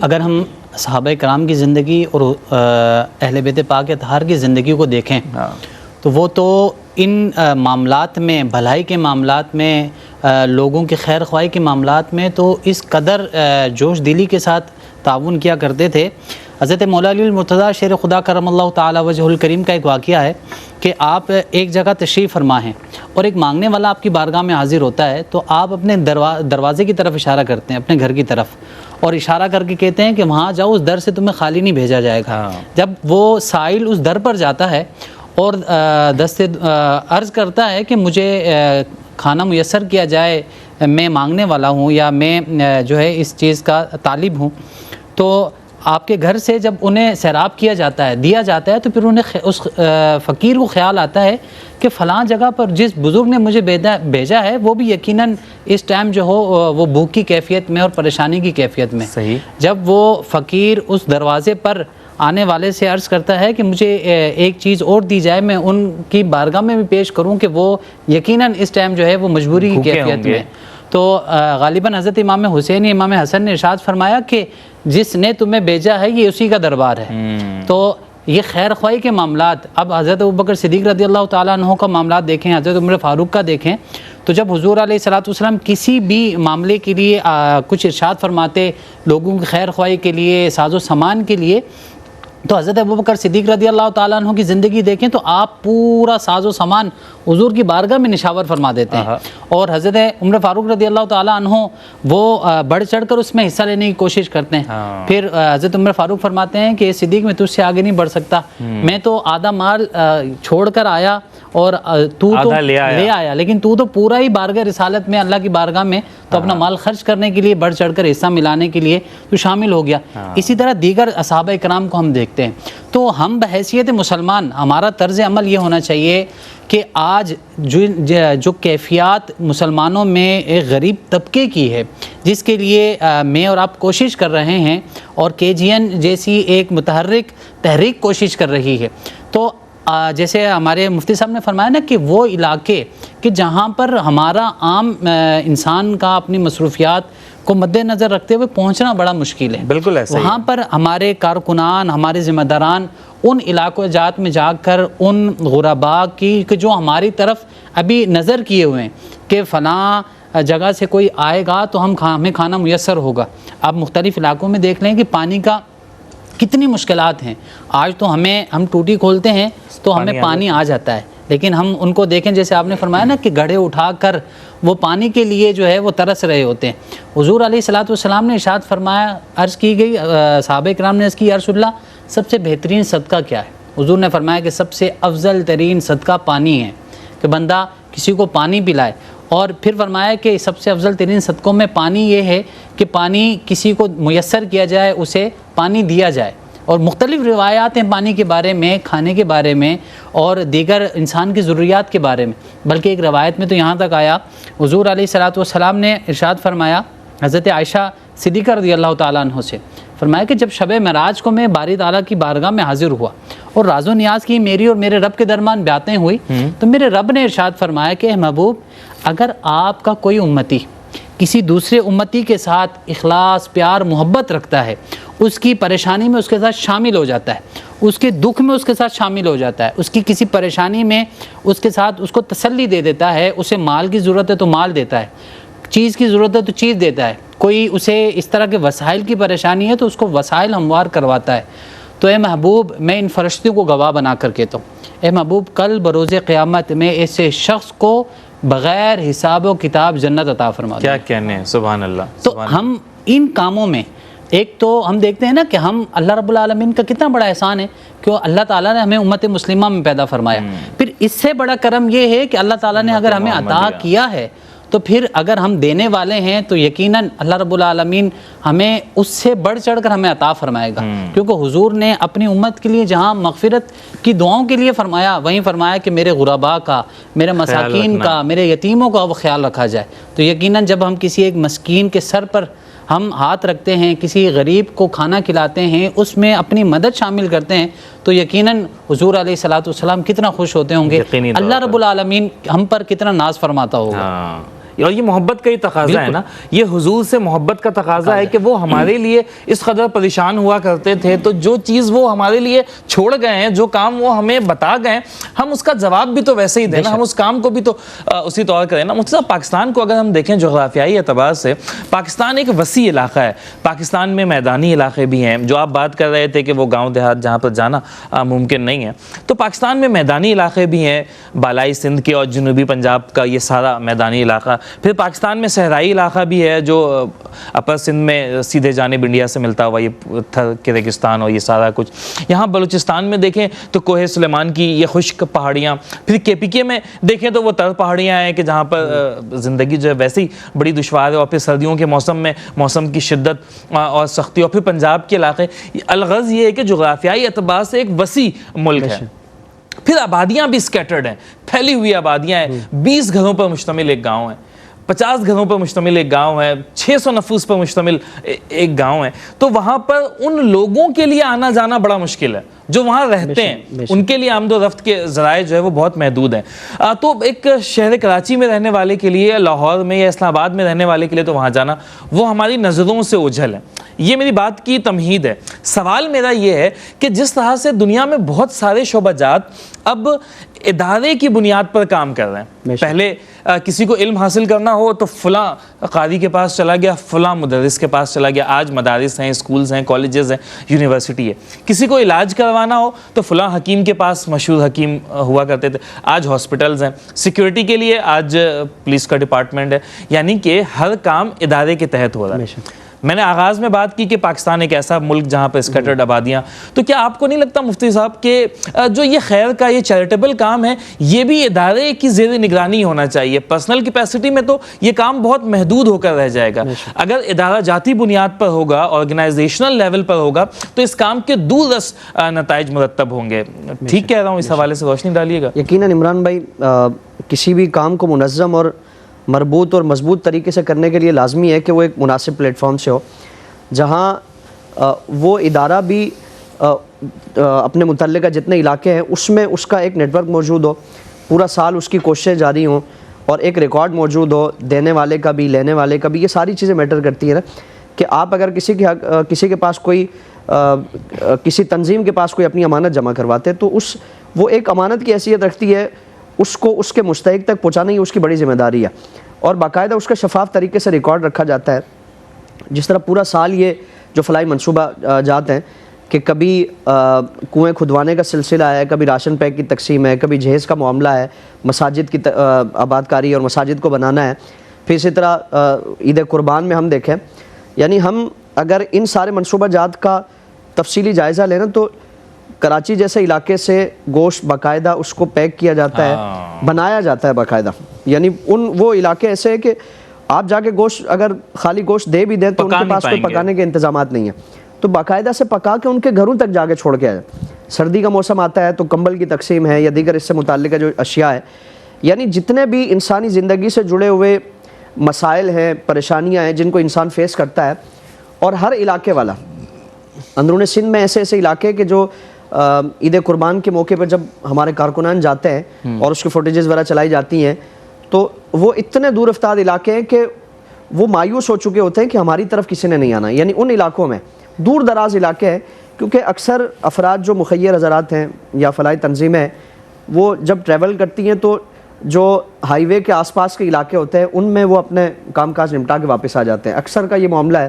اگر ہم صحابہ کرام کی زندگی اور اہل بیت پاک اطہار کی زندگی کو دیکھیں تو وہ تو ان معاملات میں، بھلائی کے معاملات میں، لوگوں کی خیر خواہی کے معاملات میں تو اس قدر جوش دلی کے ساتھ تعاون کیا کرتے تھے. حضرت مولا علی المرتضیٰ شیر خدا کرم اللہ تعالی وجہ الکریم کا ایک واقعہ ہے کہ آپ ایک جگہ تشریف فرما ہیں اور ایک مانگنے والا آپ کی بارگاہ میں حاضر ہوتا ہے، تو آپ اپنے دروازے کی طرف اشارہ کرتے ہیں، اپنے گھر کی طرف، اور اشارہ کر کے کہتے ہیں کہ وہاں جاؤ، اس در سے تمہیں خالی نہیں بھیجا جائے گا. جب وہ سائل اس در پر جاتا ہے اور دست عرض کرتا ہے کہ مجھے کھانا میسر کیا جائے، میں مانگنے والا ہوں یا میں جو ہے اس چیز کا طالب ہوں، تو آپ کے گھر سے جب انہیں سیراب کیا جاتا ہے، دیا جاتا ہے، تو پھر انہیں اس فقیر کو خیال آتا ہے کہ فلاں جگہ پر جس بزرگ نے مجھے بھیجا ہے وہ بھی یقیناً اس ٹائم جو ہو وہ بھوک کی کیفیت میں اور پریشانی کی کیفیت میں. صحیح. جب وہ فقیر اس دروازے پر آنے والے سے عرض کرتا ہے کہ مجھے ایک چیز اور دی جائے، میں ان کی بارگاہ میں بھی پیش کروں کہ وہ یقیناً اس ٹائم جو ہے وہ مجبوری کی کیفیت میں، تو غالباً حضرت امام حسین امام حسن نے ارشاد فرمایا کہ جس نے تمہیں بھیجا ہے یہ اسی کا دربار ہے. تو یہ خیر خواہی کے معاملات، اب حضرت ابوبکر صدیق رضی اللہ تعالیٰ عنہ کا معاملات دیکھیں، حضرت عمر فاروق کا دیکھیں، تو جب حضور علیہ الصلوۃ والسلام کسی بھی معاملے کے لیے کچھ ارشاد فرماتے، لوگوں کی خیر خواہی کے لیے، ساز و سامان کے لیے، تو حضرت ابوبکر صدیق رضی اللہ تعالیٰ عنہ کی زندگی دیکھیں تو آپ پورا ساز و سامان حضور کی بارگاہ میں نشاور فرما دیتے ہیں. اور حضرت عمر فاروق رضی اللہ تعالیٰ عنہ وہ بڑھ چڑھ کر اس میں حصہ لینے کی کوشش کرتے ہیں. پھر حضرت عمر فاروق فرماتے ہیں کہ صدیق میں تجھ سے آگے نہیں بڑھ سکتا، میں تو آدھا مال چھوڑ کر آیا اور تو لے آیا، لیکن تو پورا ہی بارگاہ رسالت میں، اللہ کی بارگاہ میں تو اپنا مال خرچ کرنے کے لیے، بڑھ چڑھ کر حصہ ملانے کے لیے تو شامل ہو گیا. اسی طرح دیگر اصحابہ کرام کو ہم دیکھتے ہیں. تو ہم بحیثیت مسلمان، ہمارا طرز عمل یہ ہونا چاہیے کہ آج جو کیفیات مسلمانوں میں ایک غریب طبقے کی ہے، جس کے لیے میں اور آپ کوشش کر رہے ہیں، اور KGN جیسی ایک متحرک تحریک کوشش کر رہی ہے، تو جیسے ہمارے مفتی صاحب نے فرمایا نا کہ وہ علاقے کہ جہاں پر ہمارا عام انسان کا اپنی مصروفیات کو مد نظر رکھتے ہوئے پہنچنا بڑا مشکل ہے، بالکل ایسا ہی. وہاں پر ہمارے کارکنان، ہمارے ذمہ داران ان علاقوں جات میں جا کر ان غرباء کی کہ جو ہماری طرف ابھی نظر کیے ہوئے ہیں کہ فلاں جگہ سے کوئی آئے گا تو ہمیں کھانا میسر ہوگا. آپ مختلف علاقوں میں دیکھ لیں کہ پانی کا کتنی مشکلات ہیں. آج تو ہم ٹوٹی کھولتے ہیں تو ہمیں پانی آ جاتا ہے، لیکن ہم ان کو دیکھیں جیسے آپ نے فرمایا نا کہ گھڑے اٹھا کر وہ پانی کے لیے جو ہے وہ ترس رہے ہوتے ہیں. حضور علیہ الصلوۃ والسلام نے ارشاد فرمایا، عرض کی گئی، صحابہ کرام نے عرض کی، یا رسول اللہ سب سے بہترین صدقہ کیا ہے؟ حضور نے فرمایا کہ سب سے افضل ترین صدقہ پانی ہے، کہ بندہ کسی کو پانی پلائے. اور پھر فرمایا کہ سب سے افضل ترین صدقوں میں پانی یہ ہے کہ پانی کسی کو میسر کیا جائے، اسے پانی دیا جائے. اور مختلف روایات ہیں پانی کے بارے میں، کھانے کے بارے میں اور دیگر انسان کی ضروریات کے بارے میں. بلکہ ایک روایت میں تو یہاں تک آیا، حضور علیہ الصلوۃ والسلام نے ارشاد فرمایا حضرت عائشہ صدیقہ رضی اللہ تعالیٰ عنہ سے، فرمایا کہ جب شب معراج کو میں باری تعالیٰ کی بارگاہ میں حاضر ہوا اور راز و نیاز کی میری اور میرے رب کے درمیان باتیں ہوئی، تو میرے رب نے ارشاد فرمایا کہ اے محبوب، اگر آپ کا کوئی امتی کسی دوسرے امتی کے ساتھ اخلاص، پیار، محبت رکھتا ہے، اس کی پریشانی میں اس کے ساتھ شامل ہو جاتا ہے، اس کے دکھ میں اس کے ساتھ شامل ہو جاتا ہے، اس کی کسی پریشانی میں اس کے ساتھ اس کو تسلی دے دیتا ہے، اسے مال کی ضرورت ہے تو مال دیتا ہے، چیز کی ضرورت ہے تو چیز دیتا ہے، کوئی اسے اس طرح کے وسائل کی پریشانی ہے تو اس کو وسائل ہموار کرواتا ہے، تو اے محبوب میں ان فرشتوں کو گواہ بنا کر کہتا ہوں، اے محبوب کل بروز قیامت میں ایسے شخص کو بغیر حساب و کتاب جنت عطا فرما دیں. کیا کہنے ہیں، سبحان اللہ. تو ہم ان کاموں میں ایک تو ہم دیکھتے ہیں نا کہ ہم اللہ رب العالمین کا کتنا بڑا احسان ہے کہ اللہ تعالیٰ نے ہمیں امت مسلمہ میں پیدا فرمایا. پھر اس سے بڑا کرم یہ ہے کہ اللہ تعالیٰ نے اگر ہمیں عطا کیا ہے تو پھر اگر ہم دینے والے ہیں تو یقیناً اللہ رب العالمین ہمیں اس سے بڑھ چڑھ کر ہمیں عطا فرمائے گا. کیونکہ حضور نے اپنی امت کے لیے جہاں مغفرت کی دعاؤں کے لیے فرمایا، وہیں فرمایا کہ میرے غرباء کا، میرے مساکین کا، میرے یتیموں کا وہ خیال رکھا جائے. تو یقیناً جب ہم کسی ایک مسکین کے سر پر ہم ہاتھ رکھتے ہیں، کسی غریب کو کھانا کھلاتے ہیں، اس میں اپنی مدد شامل کرتے ہیں، تو یقیناً حضور علیہ الصلوۃ والسلام کتنا خوش ہوتے ہوں گے، اللہ رب العالمین ہم پر کتنا ناز فرماتا ہوگا. اور یہ محبت کا ہی تقاضا ہے نا، یہ حضور سے محبت کا تقاضا ہے کہ وہ ہمارے لیے اس قدر پریشان ہوا کرتے تھے، تو جو چیز وہ ہمارے لیے چھوڑ گئے ہیں، جو کام وہ ہمیں بتا گئے ہیں، ہم اس کا جواب بھی تو ویسے ہی دیں نا، ہم اس کام کو بھی تو اسی طور کریں نا. مفتی صاحب، پاکستان کو اگر ہم دیکھیں جغرافیائی اعتبار سے، پاکستان ایک وسیع علاقہ ہے. پاکستان میں میدانی علاقے بھی ہیں، جو آپ بات کر رہے تھے کہ وہ گاؤں دیہات جہاں پر جانا ممکن نہیں ہے، تو پاکستان میں میدانی علاقے بھی ہیں، بالائی سندھ کے اور جنوبی پنجاب کا یہ سارا میدانی علاقہ. پھر پاکستان میں صحرائی علاقہ بھی ہے جو اپر سندھ میں سیدھے جانب انڈیا سے ملتا ہوا، یہ کرغزستان اور یہ سارا کچھ. یہاں بلوچستان میں دیکھیں تو کوہ سلیمان کی یہ خشک پہاڑیاں، پھر KPK میں دیکھیں تو وہ تر پہاڑیاں ہیں کہ جہاں پر زندگی جو ہے ویسے ہی بڑی دشوار ہے، اور پھر سردیوں کے موسم میں موسم کی شدت اور سختی، اور پھر پنجاب کے علاقے. الغرض یہ ہے کہ جغرافیائی اعتبار سے ایک وسیع ملک ہے. پھر آبادیاں بھی اسکیٹرڈ ہیں، پھیلی ہوئی آبادیاں ہیں. 20 گھروں پر مشتمل ایک گاؤں ہے، 50 گھروں پر مشتمل ایک گاؤں ہے، 600 نفوس پر مشتمل ایک گاؤں ہے. تو وہاں پر ان لوگوں کے لیے آنا جانا بڑا مشکل ہے جو وہاں رہتے ہیں، ان کے لیے آمد و رفت کے ذرائع جو ہے وہ بہت محدود ہیں. تو ایک شہر کراچی میں رہنے والے کے لیے، لاہور میں یا اسلام آباد میں رہنے والے کے لیے تو وہاں جانا وہ ہماری نظروں سے اوجھل ہے. یہ میری بات کی تمہید ہے. سوال میرا یہ ہے کہ جس طرح سے دنیا میں بہت سارے شعبہ جات اب ادارے کی بنیاد پر کام کر رہے ہیں، پہلے کسی کو علم حاصل کرنا ہو تو فلاں قاضی کے پاس چلا گیا، فلاں مدرس کے پاس چلا گیا. آج مدارس ہیں، اسکولز ہیں، کالجز ہیں، یونیورسٹی ہے. کسی کو علاج کروانا ہو تو فلاں حکیم کے پاس، مشہور حکیم ہوا کرتے تھے، آج ہاسپٹلز ہیں. سیکیورٹی کے لیے آج پولیس کا ڈپارٹمنٹ ہے. یعنی کہ ہر کام ادارے کے تحت ہو رہا ہے. میں نے آغاز میں بات کی کہ پاکستان ایک ایسا ملک جہاں پہ اسکیٹرڈ آبادیاں، تو کیا آپ کو نہیں لگتا مفتی صاحب کہ جو یہ خیر کا یہ چیریٹیبل کام ہے یہ بھی ادارے کی زیر نگرانی ہونا چاہیے؟ پرسنل کیپیسٹی میں تو یہ کام بہت محدود ہو کر رہ جائے گا. اگر ادارہ جاتی بنیاد پر ہوگا، آرگنائزیشنل لیول پر ہوگا، تو اس کام کے دور رس نتائج مرتب ہوں گے. ٹھیک کہہ رہا ہوں؟ اس حوالے سے روشنی ڈالیے گا. یقیناً عمران بھائی، کسی بھی کام کو منظم اور مربوط اور مضبوط طریقے سے کرنے کے لیے لازمی ہے کہ وہ ایک مناسب پلیٹ فارم سے ہو، جہاں وہ ادارہ بھی اپنے متعلقہ جتنے علاقے ہیں اس میں اس کا ایک نیٹ ورک موجود ہو، پورا سال اس کی کوششیں جاری ہوں، اور ایک ریکارڈ موجود ہو دینے والے کا بھی، لینے والے کا بھی. یہ ساری چیزیں میٹر کرتی ہیں نا، کہ آپ اگر کسی کے پاس کوئی کسی تنظیم کے پاس کوئی اپنی امانت جمع کرواتے تو وہ ایک امانت کی حیثیت رکھتی ہے، اس کو اس کے مستحق تک پہنچانا ہی اس کی بڑی ذمہ داری ہے، اور باقاعدہ اس کا شفاف طریقے سے ریکارڈ رکھا جاتا ہے. جس طرح پورا سال یہ جو فلاحی منصوبہ جات ہیں کہ کبھی کنویں کھدوانے کا سلسلہ ہے، کبھی راشن پیک کی تقسیم ہے، کبھی جہیز کا معاملہ ہے، مساجد کی آباد کاری اور مساجد کو بنانا ہے، پھر اسی طرح عید قربان میں ہم دیکھیں، یعنی ہم اگر ان سارے منصوبہ جات کا تفصیلی جائزہ لینا تو کراچی جیسے علاقے سے گوشت باقاعدہ اس کو پیک کیا جاتا ہے، بنایا جاتا ہے باقاعدہ. یعنی وہ علاقے ایسے ہیں کہ آپ جا کے گوشت اگر خالی گوشت دے بھی دیں تو ان کے پاس کوئی پکانے کے انتظامات نہیں ہیں، تو باقاعدہ سے پکا کے ان کے گھروں تک جا کے چھوڑ کے آئے. سردی کا موسم آتا ہے تو کمبل کی تقسیم ہے یا دیگر اس سے متعلقہ جو اشیاء ہے، یعنی جتنے بھی انسانی زندگی سے جڑے ہوئے مسائل ہیں، پریشانیاں ہیں جن کو انسان فیس کرتا ہے، اور ہر علاقے والا. اندرون سندھ میں ایسے علاقے کہ جو عید قربان کے موقع پر جب ہمارے کارکنان جاتے ہیں اور اس کی فوٹیجز وغیرہ چلائی جاتی ہیں تو وہ اتنے دور افتاد علاقے ہیں کہ وہ مایوس ہو چکے ہوتے ہیں کہ ہماری طرف کسی نے نہیں آنا. یعنی ان علاقوں میں دور دراز علاقے ہیں، کیونکہ اکثر افراد جو مخیر حضرات ہیں یا فلاحی تنظیمیں وہ جب ٹریول کرتی ہیں تو جو ہائی وے کے آس پاس کے علاقے ہوتے ہیں ان میں وہ اپنے کام کاج نمٹا کے واپس آ جاتے ہیں. اکثر کا یہ معاملہ ہے،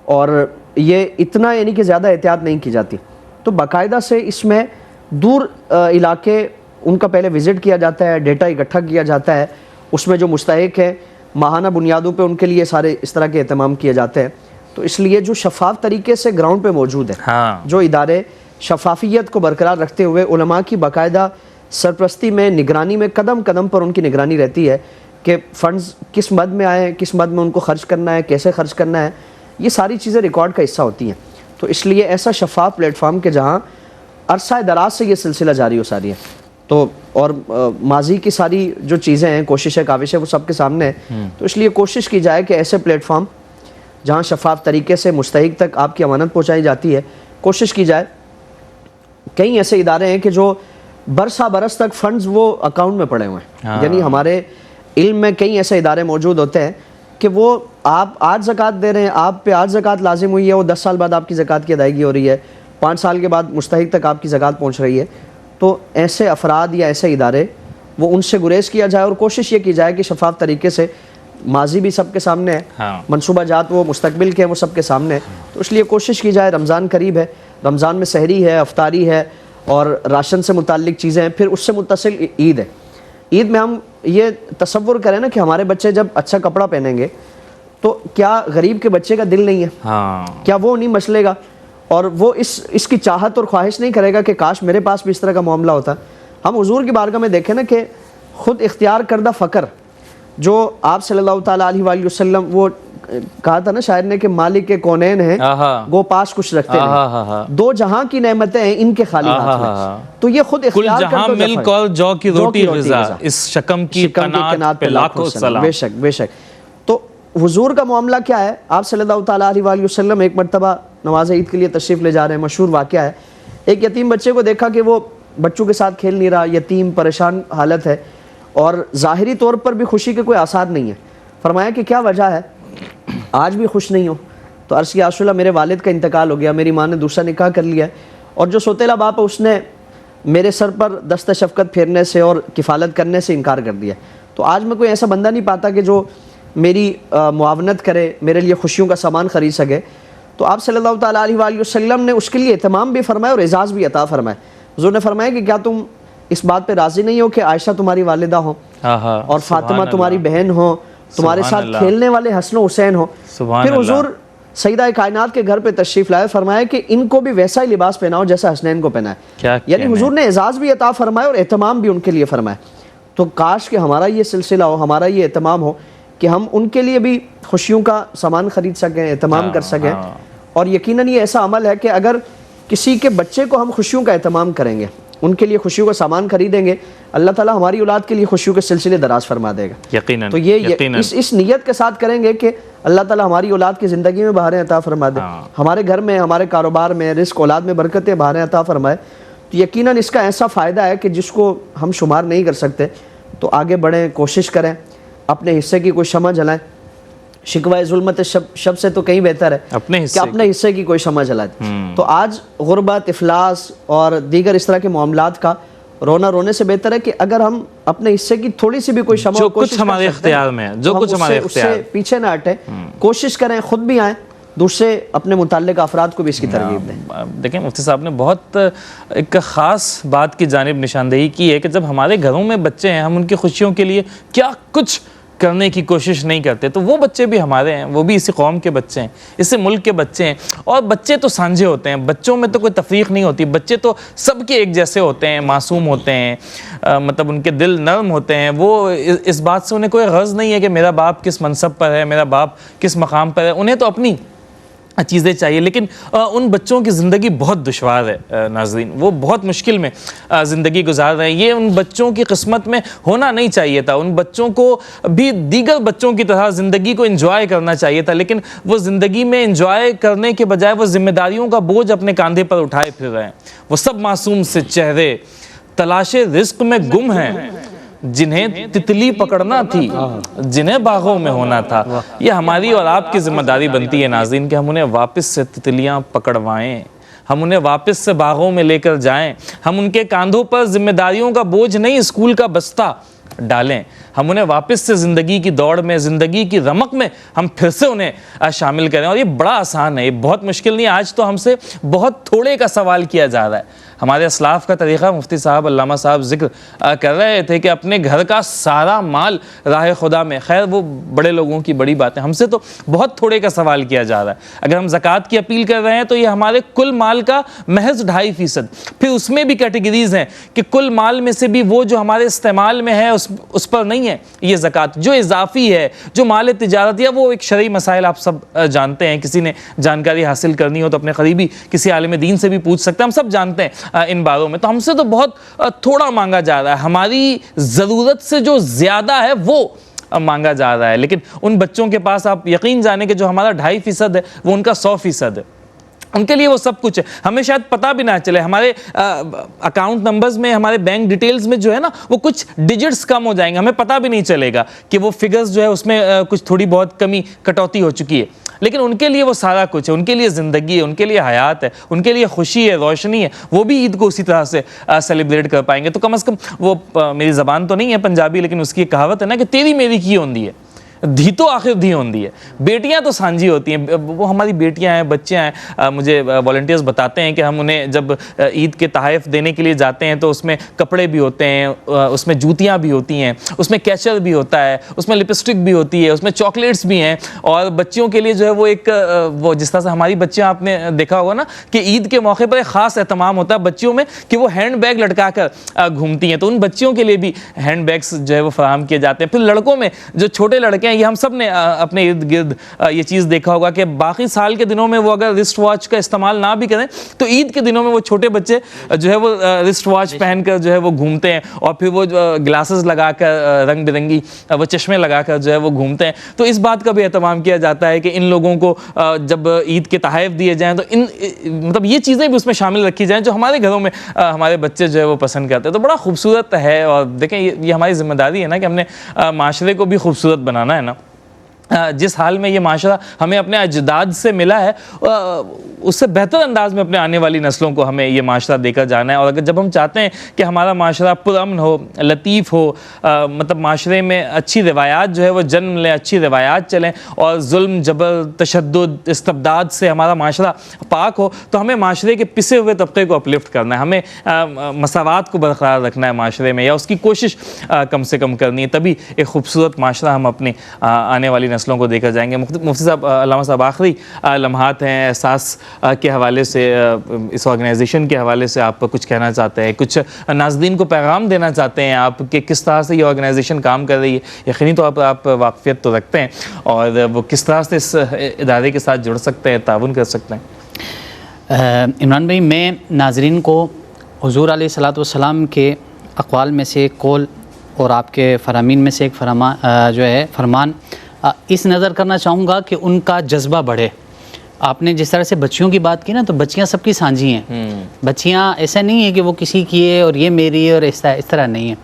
اور یہ اتنا یعنی کہ زیادہ احتیاط نہیں کی جاتی. تو باقاعدہ سے اس میں دور علاقے ان کا پہلے وزٹ کیا جاتا ہے، ڈیٹا اکٹھا کیا جاتا ہے، اس میں جو مستحق ہیں ماہانہ بنیادوں پہ ان کے لیے سارے اس طرح کے اہتمام کیے جاتے ہیں. تو اس لیے جو شفاف طریقے سے گراؤنڈ پہ موجود ہیں، ہاں جو ادارے شفافیت کو برقرار رکھتے ہوئے علماء کی باقاعدہ سرپرستی میں، نگرانی میں، قدم قدم پر ان کی نگرانی رہتی ہے کہ فنڈز کس مد میں آئیں، کس مد میں ان کو خرچ کرنا ہے، کیسے خرچ کرنا ہے، یہ ساری چیزیں ریکارڈ کا حصہ ہوتی ہیں. تو اس لیے ایسا شفاف پلیٹ فارم کہ جہاں عرصہ دراز سے یہ سلسلہ جاری ہو ساری ہے. تو اور ماضی کی ساری جو چیزیں ہیں، کوششیں کاوشیں، وہ سب کے سامنے ہے. تو اس لیے کوشش کی جائے کہ ایسے پلیٹ فارم جہاں شفاف طریقے سے مستحق تک آپ کی امانت پہنچائی جاتی ہے، کوشش کی جائے. کئی ایسے ادارے ہیں کہ جو برسہ برس تک فنڈز وہ اکاؤنٹ میں پڑے ہوئے ہیں. یعنی ہمارے علم میں کئی ایسے ادارے موجود ہوتے ہیں کہ وہ آپ آج زکوٰۃ دے رہے ہیں، آپ پہ آج زکوٰۃ لازم ہوئی ہے، وہ 10 سال بعد آپ کی زکوٰۃ کی ادائیگی ہو رہی ہے، 5 سال کے بعد مستحق تک آپ کی زکوٰۃ پہنچ رہی ہے. تو ایسے افراد یا ایسے ادارے، وہ ان سے گریز کیا جائے اور کوشش یہ کی جائے کہ شفاف طریقے سے، ماضی بھی سب کے سامنے ہے، منصوبہ جات وہ مستقبل کے ہیں، وہ سب کے سامنے ہے. تو اس لیے کوشش کی جائے. رمضان قریب ہے، رمضان میں سحری ہے، افطاری ہے اور راشن سے متعلق چیزیں ہیں. پھر اس سے متصل عید ہے. عید میں ہم یہ تصور کریں نا کہ ہمارے بچے جب اچھا کپڑا پہنیں گے تو کیا غریب کے بچے کا دل نہیں ہے؟ کیا وہ نہیں مچلے گا اور وہ اس کی چاہت اور خواہش نہیں کرے گا کہ کاش میرے پاس بھی اس طرح کا معاملہ ہوتا؟ ہم حضور کی بارگاہ میں دیکھیں نا کہ خود اختیار کردہ فقر جو آپ صلی اللہ تعالیٰ علیہ وآلہ وسلم، وہ کہا تھا نا شاعر نے کہ مالک کے کونین ہیں گو پاس کچھ رکھتے نہیں، دو جہاں کی نعمتیں ہیں ان کے خالی ہاتھ میں. تو یہ خود اختیار جہاں مل کر جو کی روٹی غذا، اس شکم کی قناعت پہ لاکھوں سلام. بے شک بے شک. تو حضور کا معاملہ کیا ہے؟ آپ صلی اللہ تعالیٰ علیہ وآلہ وسلم ایک مرتبہ نماز عید کے لیے تشریف لے جا رہے ہیں. مشہور واقعہ ہے، ایک یتیم بچے کو دیکھا کہ وہ بچوں کے ساتھ کھیل نہیں رہا، یتیم پریشان حالت ہے اور ظاہری طور پر بھی خوشی کے کوئی آثار نہیں ہے. فرمایا کہ کیا وجہ ہے، آج بھی خوش نہیں ہو؟ تو عرض کیا رسول اللہ، میرے والد کا انتقال ہو گیا، میری ماں نے دوسرا نکاح کر لیا اور جو سوتیلا باپ ہے اس نے میرے سر پر دست شفقت پھیرنے سے اور کفالت کرنے سے انکار کر دیا. تو آج میں کوئی ایسا بندہ نہیں پاتا کہ جو میری معاونت کرے، میرے لیے خوشیوں کا سامان خرید سکے. تو آپ صلی اللہ تعالیٰ علیہ وآلہ وسلم نے اس کے لیے اہتمام بھی فرمایا اور اعزاز بھی عطا فرمایا. حضور نے فرمایا کہ کیا تم اس بات پہ راضی نہیں ہو کہ عائشہ تمہاری والدہ ہو اور فاطمہ تمہاری بہن ہو، تمہارے ساتھ کھیلنے والے حسن و حسین ہو؟ پھر حضور سیدہ کائنات کے گھر پہ تشریف لائے، فرمایا کہ ان کو بھی ویسا ہی لباس پہناؤ جیسا حسنین کو پہنا ہے. یعنی حضور نے اعزاز بھی عطا فرمایا اور اہتمام بھی ان کے لیے فرمایا. تو کاش کہ ہمارا یہ سلسلہ ہو، ہمارا یہ اہتمام ہو کہ ہم ان کے لیے بھی خوشیوں کا سامان خرید سکیں، اہتمام کر سکیں. اور یقیناً یہ ایسا عمل ہے کہ اگر کسی کے بچے کو ہم خوشیوں کا اہتمام کریں گے، ان کے لیے خوشیوں کا سامان خریدیں گے، اللہ تعالیٰ ہماری اولاد کے لیے خوشیوں کے سلسلے دراز فرما دے گا. یقیناً. تو یہ اس نیت کے ساتھ کریں گے کہ اللہ تعالیٰ ہماری اولاد کی زندگی میں بہاریں عطا فرما دے، ہمارے گھر میں، ہمارے کاروبار میں، رزق اولاد میں برکتیں، بہاریں عطا فرمائے. تو یقیناً اس کا ایسا فائدہ ہے کہ جس کو ہم شمار نہیں کر سکتے. تو آگے بڑھیں، کوشش کریں، اپنے حصے کی کوئی شمع جلائیں. شکوہ ظلمت شب سے تو کہیں بہتر ہے کہ اپنے حصے کی کوئی شمع جلائے. تو آج غربت، افلاس اور دیگر اس طرح کے معاملات کا رونا رونے سے بہتر ہے کہ اگر ہم اپنے حصے کی تھوڑی سی بھی کوئی شمع، جو کچھ ہمارے اختیار میں ہے، جو کچھ ہمارے اختیار، اس سے پیچھے نہ ہٹیں، کوشش کریں، خود بھی آئیں، دوسرے اپنے متعلقہ افراد کو بھی اس کی ترغیب دیں. دیکھیں مفتی صاحب نے بہت ایک خاص بات کی جانب نشاندہی کی ہے کہ جب ہمارے گھروں میں بچے ہیں، ہم ان کی خوشیوں کے لیے کیا کچھ کرنے کی کوشش نہیں کرتے، تو وہ بچے بھی ہمارے ہیں، وہ بھی اسی قوم کے بچے ہیں، اسی ملک کے بچے ہیں. اور بچے تو سانجھے ہوتے ہیں، بچوں میں تو کوئی تفریق نہیں ہوتی، بچے تو سب کے ایک جیسے ہوتے ہیں، معصوم ہوتے ہیں، مطلب ان کے دل نرم ہوتے ہیں. وہ اس بات سے انہیں کوئی غرض نہیں ہے کہ میرا باپ کس منصب پر ہے، میرا باپ کس مقام پر ہے. انہیں تو اپنی چیزیں چاہیے. لیکن ان بچوں کی زندگی بہت دشوار ہے ناظرین، وہ بہت مشکل میں زندگی گزار رہے ہیں. یہ ان بچوں کی قسمت میں ہونا نہیں چاہیے تھا. ان بچوں کو بھی دیگر بچوں کی طرح زندگی کو انجوائے کرنا چاہیے تھا، لیکن وہ زندگی میں انجوائے کرنے کے بجائے وہ ذمہ داریوں کا بوجھ اپنے کاندھے پر اٹھائے پھر رہے ہیں. وہ سب معصوم سے چہرے تلاش رزق میں گم ہیں، جنہیں تتلی پکڑنا تھی، جنہیں باغوں میں ہونا تھا. یہ ہماری اور آپ کی ذمہ داری بنتی ہے ناظرین کہ ہم انہیں واپس سے تتلیاں پکڑوائیں، ہم انہیں واپس سے باغوں میں لے کر جائیں. ہم ان کے کاندھوں پر ذمہ داریوں کا بوجھ نہیں، اسکول کا بستہ ڈالیں. ہم انہیں واپس سے زندگی کی دوڑ میں, زندگی کی رمق میں ہم پھر سے انہیں شامل کریں. اور یہ بڑا آسان ہے, یہ بہت مشکل نہیں ہے. آج تو ہم سے بہت تھوڑے کا سوال کیا جا رہا ہے. ہمارے اسلاف کا طریقہ مفتی صاحب, علامہ صاحب ذکر کر رہے تھے کہ اپنے گھر کا سارا مال راہ خدا میں, خیر وہ بڑے لوگوں کی بڑی بات ہے, ہم سے تو بہت تھوڑے کا سوال کیا جا رہا ہے. اگر ہم زکوٰۃ کی اپیل کر رہے ہیں تو یہ ہمارے کل مال کا محض 2.5%. پھر اس میں بھی کیٹیگریز ہیں کہ کل مال میں سے بھی وہ جو ہمارے استعمال میں ہے اس پر نہیں ہے یہ زکوٰۃ. جو اضافی ہے, جو مال تجارت, یا وہ ایک شرعی مسائل آپ سب جانتے ہیں, کسی نے جانکاری حاصل کرنی ہو تو اپنے قریبی کسی عالم دین سے بھی پوچھ سکتے ہیں, ہم سب جانتے ہیں ان باروں میں. تو ہم سے تو بہت تھوڑا مانگا جا رہا ہے, ہماری ضرورت سے جو زیادہ ہے وہ مانگا جا رہا ہے. لیکن ان بچوں کے پاس آپ یقین جانیں کہ جو ہمارا 2.5% ہے وہ ان کا 100% ہے. ان کے لیے وہ سب کچھ ہے. ہمیں شاید پتہ بھی نہ چلے, ہمارے اکاؤنٹ نمبرز میں, ہمارے بینک ڈیٹیلز میں جو ہے نا وہ کچھ ڈیجٹس کم ہو جائیں گے, ہمیں پتہ بھی نہیں چلے گا کہ وہ فگرز جو ہے اس میں کچھ تھوڑی بہت کٹوتی ہو چکی ہے. لیکن ان کے لیے وہ سارا کچھ ہے, ان کے لیے زندگی ہے, ان کے لیے حیات ہے, ان کے لیے خوشی ہے, روشنی ہے. وہ بھی عید کو اسی طرح سے سیلیبریٹ کر پائیں گے. تو کم از کم وہ, میری زبان تو نہیں ہے پنجابی, لیکن اس کی ایک کہاوت ہے نا کہ تیری میری کی ہوندی ہے, دھی تو آخر دھی ہوندی ہے. بیٹیاں تو سانجھی ہوتی ہیں, وہ ہماری بیٹیاں ہیں, بچے ہیں. مجھے والنٹیئرز بتاتے ہیں کہ ہم انہیں جب عید کے تحائف دینے کے لیے جاتے ہیں تو اس میں کپڑے بھی ہوتے ہیں, اس میں جوتیاں بھی ہوتی ہیں, اس میں کیچر بھی ہوتا ہے, اس میں لپسٹک بھی ہوتی ہے, اس میں چاکلیٹس بھی ہیں. اور بچیوں کے لیے جو ہے وہ ایک, وہ جس طرح سے ہماری بچیاں آپ نے دیکھا ہوگا نا کہ عید کے موقع پر ایک خاص اہتمام ہوتا ہے بچیوں میں کہ وہ ہینڈ بیگ لٹکا کر گھومتی ہیں. تو ان بچیوں کے لیے بھی ہینڈ بیگس جو ہے وہ فراہم کیے جاتے ہیں. پھر لڑکوں میں جو چھوٹے لڑکے ہیں, یہ ہم سب نے اپنے ارد گرد یہ چیز دیکھا ہوگا کہ باقی سال کے دنوں میں وہ اگر رسٹ واچ کا استعمال نہ بھی کریں تو عید کے دنوں میں وہ چھوٹے بچے جو ہے وہ رسٹ واچ پہن کر جو ہے وہ گھومتے ہیں, اور پھر وہ گلاسز لگا کر, رنگ برنگی وہ چشمے لگا کر جو ہے وہ گھومتے ہیں. تو اس بات کا بھی اہتمام کیا جاتا ہے کہ ان لوگوں کو جب عید کے تحائف دیے جائیں تو ان مطلب یہ چیزیں بھی اس میں شامل رکھی جائیں جو ہمارے گھروں میں ہمارے بچے جو ہے وہ پسند کرتے ہیں. تو بڑا خوبصورت ہے. اور دیکھیں یہ ہماری ذمہ داری ہے نا کہ ہم نے معاشرے کو بھی خوبصورت بنانا ہے نا. جس حال میں یہ معاشرہ ہمیں اپنے اجداد سے ملا ہے اس سے بہتر انداز میں اپنے آنے والی نسلوں کو ہمیں یہ معاشرہ دے کر جانا ہے. اور اگر جب ہم چاہتے ہیں کہ ہمارا معاشرہ پرامن ہو, لطیف ہو, مطلب معاشرے میں اچھی روایات جو ہے وہ جنم لیں, اچھی روایات چلیں, اور ظلم, جبر, تشدد, استبداد سے ہمارا معاشرہ پاک ہو, تو ہمیں معاشرے کے پسے ہوئے طبقے کو اپلفٹ کرنا ہے, ہمیں مساوات کو برقرار رکھنا ہے معاشرے میں, یا اس کی کوشش کم سے کم کرنی ہے. تبھی ایک خوبصورت معاشرہ ہم اپنی آنے والی نسلوں کو دے کر جائیں گے. مفتی صاحب, علامہ صاحب, آخری لمحات ہیں, احساس کے حوالے سے, اس آرگنائزیشن کے حوالے سے آپ کچھ کہنا چاہتے ہیں, کچھ ناظرین کو پیغام دینا چاہتے ہیں آپ کہ کس طرح سے یہ آرگنائزیشن کام کر رہی ہے؟ یقینی طور پر آپ واقفیت تو رکھتے ہیں, اور وہ کس طرح سے اس ادارے کے ساتھ جڑ سکتے ہیں, تعاون کر سکتے ہیں؟ عمران بھائی, میں ناظرین کو حضور علیہ الصلوۃ والسلام کے اقوال میں سے ایک قول اور آپ کے فرامین میں سے ایک فرمان اس نظر کرنا چاہوں گا کہ ان کا جذبہ بڑھے. آپ نے جس طرح سے بچیوں کی بات کی نا, تو بچیاں سب کی سانجھی ہیں. بچیاں ایسا نہیں ہے کہ وہ کسی کی ہے اور یہ میری ہے, اور اس طرح نہیں ہے.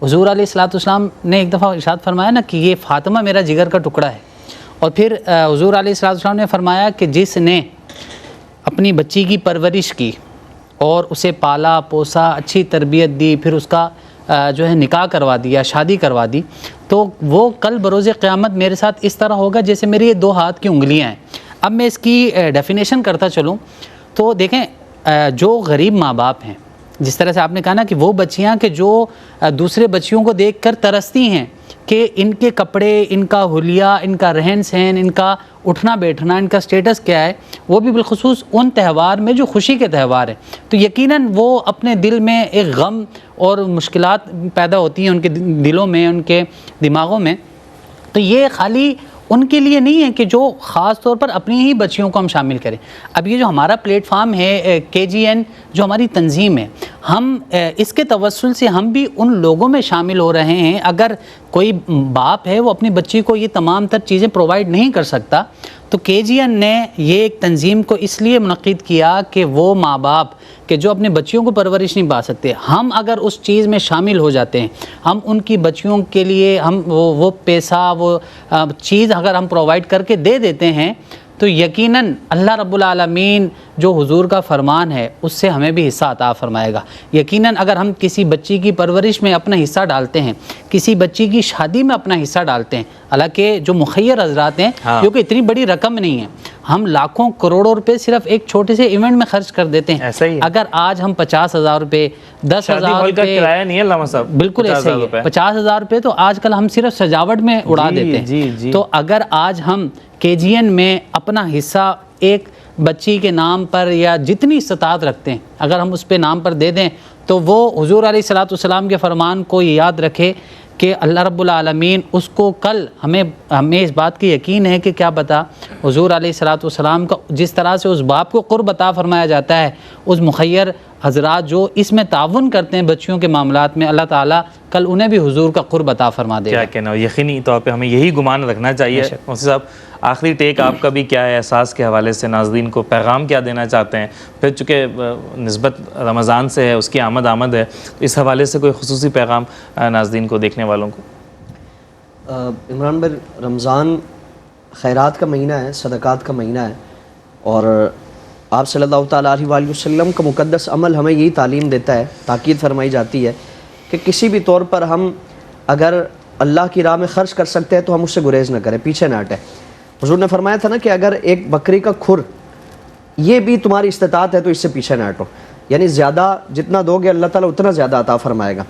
حضور علیہ الصلوۃ والسلام نے ایک دفعہ ارشاد فرمایا نا کہ یہ فاطمہ میرا جگر کا ٹکڑا ہے. اور پھر حضور علیہ الصلوۃ والسلام نے فرمایا کہ جس نے اپنی بچی کی پرورش کی اور اسے پالا پوسا, اچھی تربیت دی, پھر اس کا جو ہے نکاح کروا دیا, شادی کروا دی, تو وہ کل بروز قیامت میرے ساتھ اس طرح ہوگا جیسے میری یہ 2 ہاتھ کی انگلیاں ہیں. اب میں اس کی ڈیفینیشن کرتا چلوں تو دیکھیں, جو غریب ماں باپ ہیں, جس طرح سے آپ نے کہا نا کہ وہ بچیاں کہ جو دوسرے بچیوں کو دیکھ کر ترستی ہیں کہ ان کے کپڑے, ان کا حلیہ, ان کا رہن سہن, ان کا اٹھنا بیٹھنا, ان کا سٹیٹس کیا ہے, وہ بھی بالخصوص ان تہوار میں جو خوشی کے تہوار ہیں, تو یقیناً وہ اپنے دل میں ایک غم اور مشکلات پیدا ہوتی ہیں ان کے دلوں میں, ان کے دماغوں میں. تو یہ خالی ان کے لیے نہیں ہے کہ جو خاص طور پر اپنی ہی بچیوں کو ہم شامل کریں. اب یہ جو ہمارا پلیٹ فارم ہے KGN, جو ہماری تنظیم ہے, ہم اس کے توسل سے ہم بھی ان لوگوں میں شامل ہو رہے ہیں. اگر کوئی باپ ہے وہ اپنی بچی کو یہ تمام تر چیزیں پرووائڈ نہیں کر سکتا, تو KGN نے یہ ایک تنظیم کو اس لیے منعقد کیا کہ وہ ماں باپ کہ جو اپنے بچیوں کو پرورش نہیں پا سکتے, ہم اگر اس چیز میں شامل ہو جاتے ہیں, ہم ان کی بچیوں کے لیے ہم وہ پیسہ, وہ چیز اگر ہم پرووائڈ کر کے دے دیتے ہیں, تو یقیناً اللہ رب العالمین جو حضور کا فرمان ہے اس سے ہمیں بھی حصہ عطا فرمائے گا. یقیناً اگر ہم کسی بچی کی پرورش میں اپنا حصہ ڈالتے ہیں، کسی بچی کی شادی میں اپنا حصہ ڈالتے ہیں، حالانکہ جو مخیر حضرات ہیں جو کہ اتنی بڑی رقم نہیں ہے، ہم لاکھوں کروڑوں روپے صرف ایک چھوٹے سے ایونٹ میں خرچ کر دیتے ہیں. اگر آج ہم 50,000 روپے 10,000 روپے کرایہ نہیں ہے علامہ صاحب، بالکل ایسا ہی ہے، 50,000 روپے تو آج کل ہم صرف سجاوٹ میں اڑا دیتے ہیں. تو اگر آج ہم KGN میں اپنا حصہ ایک بچی کے نام پر یا جتنی استطاعت رکھتے ہیں اگر ہم اس پہ نام پر دے دیں تو وہ حضور علیہ الصلوۃ والسلام کے فرمان کو یاد رکھے کہ اللہ رب العالمین اس کو کل ہمیں اس بات کی یقین ہے کہ کیا پتہ حضور علیہ الصلوۃ والسلام کا جس طرح سے اس باپ کو قرب عطا فرمایا جاتا ہے، اس مخیر حضرات جو اس میں تعاون کرتے ہیں بچیوں کے معاملات میں، اللہ تعالیٰ کل انہیں بھی حضور کا قرب عطا فرما دے گا. کیا کہنا، یقینی طور پہ ہمیں یہی گمان رکھنا چاہیے. مفتی صاحب آخری ٹیک آپ کا بھی کیا ہے احساس کے حوالے سے، ناظرین کو پیغام کیا دینا چاہتے ہیں؟ پھر چونکہ نسبت رمضان سے ہے، اس کی آمد ہے، تو اس حوالے سے کوئی خصوصی پیغام ناظرین کو، دیکھنے والوں کو؟ عمران بھائی، رمضان خیرات کا مہینہ ہے، صدقات کا مہینہ ہے، اور آپ صلی اللہ تعالیٰ علیہ وآلہ وسلم کا مقدس عمل ہمیں یہی تعلیم دیتا ہے، تاکید فرمائی جاتی ہے کہ کسی بھی طور پر ہم اگر اللہ کی راہ میں خرچ کر سکتے ہیں تو ہم اس سے گریز نہ کریں، پیچھے نہ ہٹیں. حضور نے فرمایا تھا نا کہ اگر ایک بکری کا کھر یہ بھی تمہاری استطاعت ہے تو اس سے پیچھے نہ ہٹو، یعنی زیادہ جتنا دو گے اللہ تعالیٰ اتنا زیادہ عطا فرمائے گا.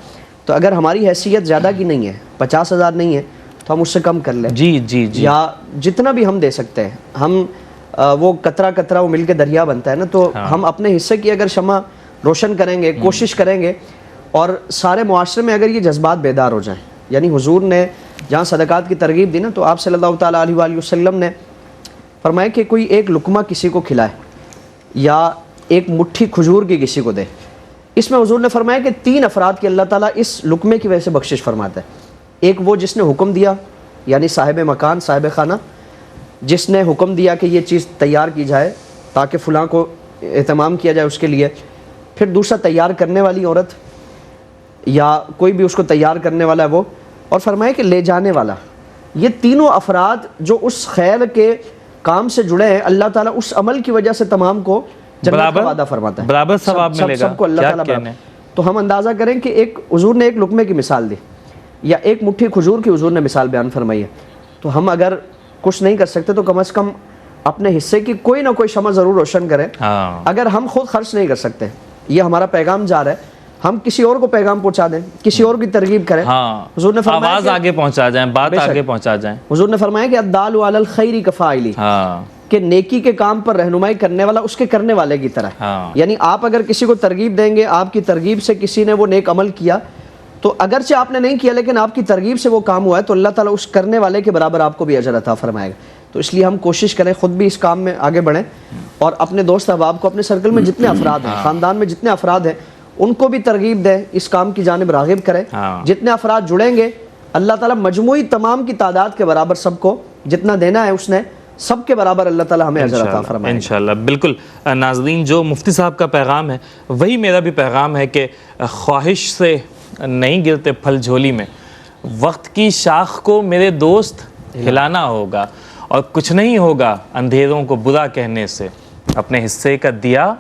تو اگر ہماری حیثیت زیادہ کی نہیں ہے، 50,000 نہیں ہے، تو ہم اس سے کم کر لیں، جی یا جتنا بھی ہم دے سکتے ہیں. ہم وہ قطرہ قطرہ وہ مل کے دریا بنتا ہے نا، تو ہم اپنے حصے کی اگر شمع روشن کریں گے، کوشش کریں گے، اور سارے معاشرے میں اگر یہ جذبات بیدار ہو جائیں، یعنی حضور نے جہاں صدقات کی ترغیب دی نا، تو آپ صلی اللہ تعالیٰ علیہ وآلہ وسلم نے فرمایا کہ کوئی ایک لقمہ کسی کو کھلائے یا ایک مٹھی کھجور کی کسی کو دے. اس میں حضور نے فرمایا کہ 3 افراد کی اللہ تعالیٰ اس لقمے کی وجہ سے بخشش فرماتا ہے. ایک وہ جس نے حکم دیا، یعنی صاحب مکان، صاحب خانہ، جس نے حکم دیا کہ یہ چیز تیار کی جائے تاکہ فلاں کو اہتمام کیا جائے اس کے لیے. پھر دوسرا تیار کرنے والی عورت یا کوئی بھی اس کو تیار کرنے والا ہے وہ، اور فرمایا کہ لے جانے والا. یہ تینوں افراد جو اس خیر کے کام سے جڑے ہیں، اللہ تعالیٰ اس عمل کی وجہ سے تمام کو جنت کا وعدہ فرماتا ہے، برابر ثواب ملے گا. سب کو اللہ تعالیٰ برابر. تو ہم اندازہ کریں کہ ایک حضور نے ایک لقمے کی مثال دی یا ایک مٹھی کھجور کی حضور نے مثال بیان فرمائی ہے. تو ہم اگر کچھ نہیں کر سکتے تو کم از کم اپنے حصے کی کوئی نہ کوئی شمع ضرور روشن کریں. اگر ہم خود خرچ نہیں کر سکتے، یہ ہمارا پیغام جا رہا ہے، ہم کسی اور کو پیغام پہنچا دیں، کسی اور کی ترغیب کریں. حضور نے فرمایا آواز آگے پہنچا جائیں، بات آگے پہنچا جائیں. حضور نے فرمایا کہ الدال علی الخیر کفاعلی، کہ نیکی کے کام پر رہنمائی کرنے والا اس کے کرنے والے کی طرح. یعنی آپ اگر کسی کو ترغیب دیں گے، آپ کی ترغیب سے کسی نے وہ نیک عمل کیا، تو اگرچہ آپ نے نہیں کیا لیکن آپ کی ترغیب سے وہ کام ہوا ہے، تو اللہ تعالیٰ اس کرنے والے کے برابر آپ کو بھی اجر عطا فرمائے گا. تو اس لیے ہم کوشش کریں خود بھی اس کام میں آگے بڑھیں، اور اپنے دوست احباب کو، اپنے سرکل میں جتنے افراد ہیں، خاندان میں جتنے افراد ہیں، ان کو بھی ترغیب دیں، اس کام کی جانب راغب کریں. جتنے افراد جڑیں گے اللہ تعالیٰ مجموعی تمام کی تعداد کے برابر سب کو جتنا دینا ہے اس نے، سب کے برابر اللہ تعالیٰ ہمیں اجر عطا فرمائے. انشاءاللہ. بالکل ناظرین، جو مفتی صاحب کا پیغام ہے وہی میرا بھی پیغام ہے کہ خواہش سے نہیں گرتے پھل جھولی میں، وقت کی شاخ کو میرے دوست ہلانا ہوگا، اور کچھ نہیں ہوگا اندھیروں کو برا کہنے سے، اپنے حصے کا دیا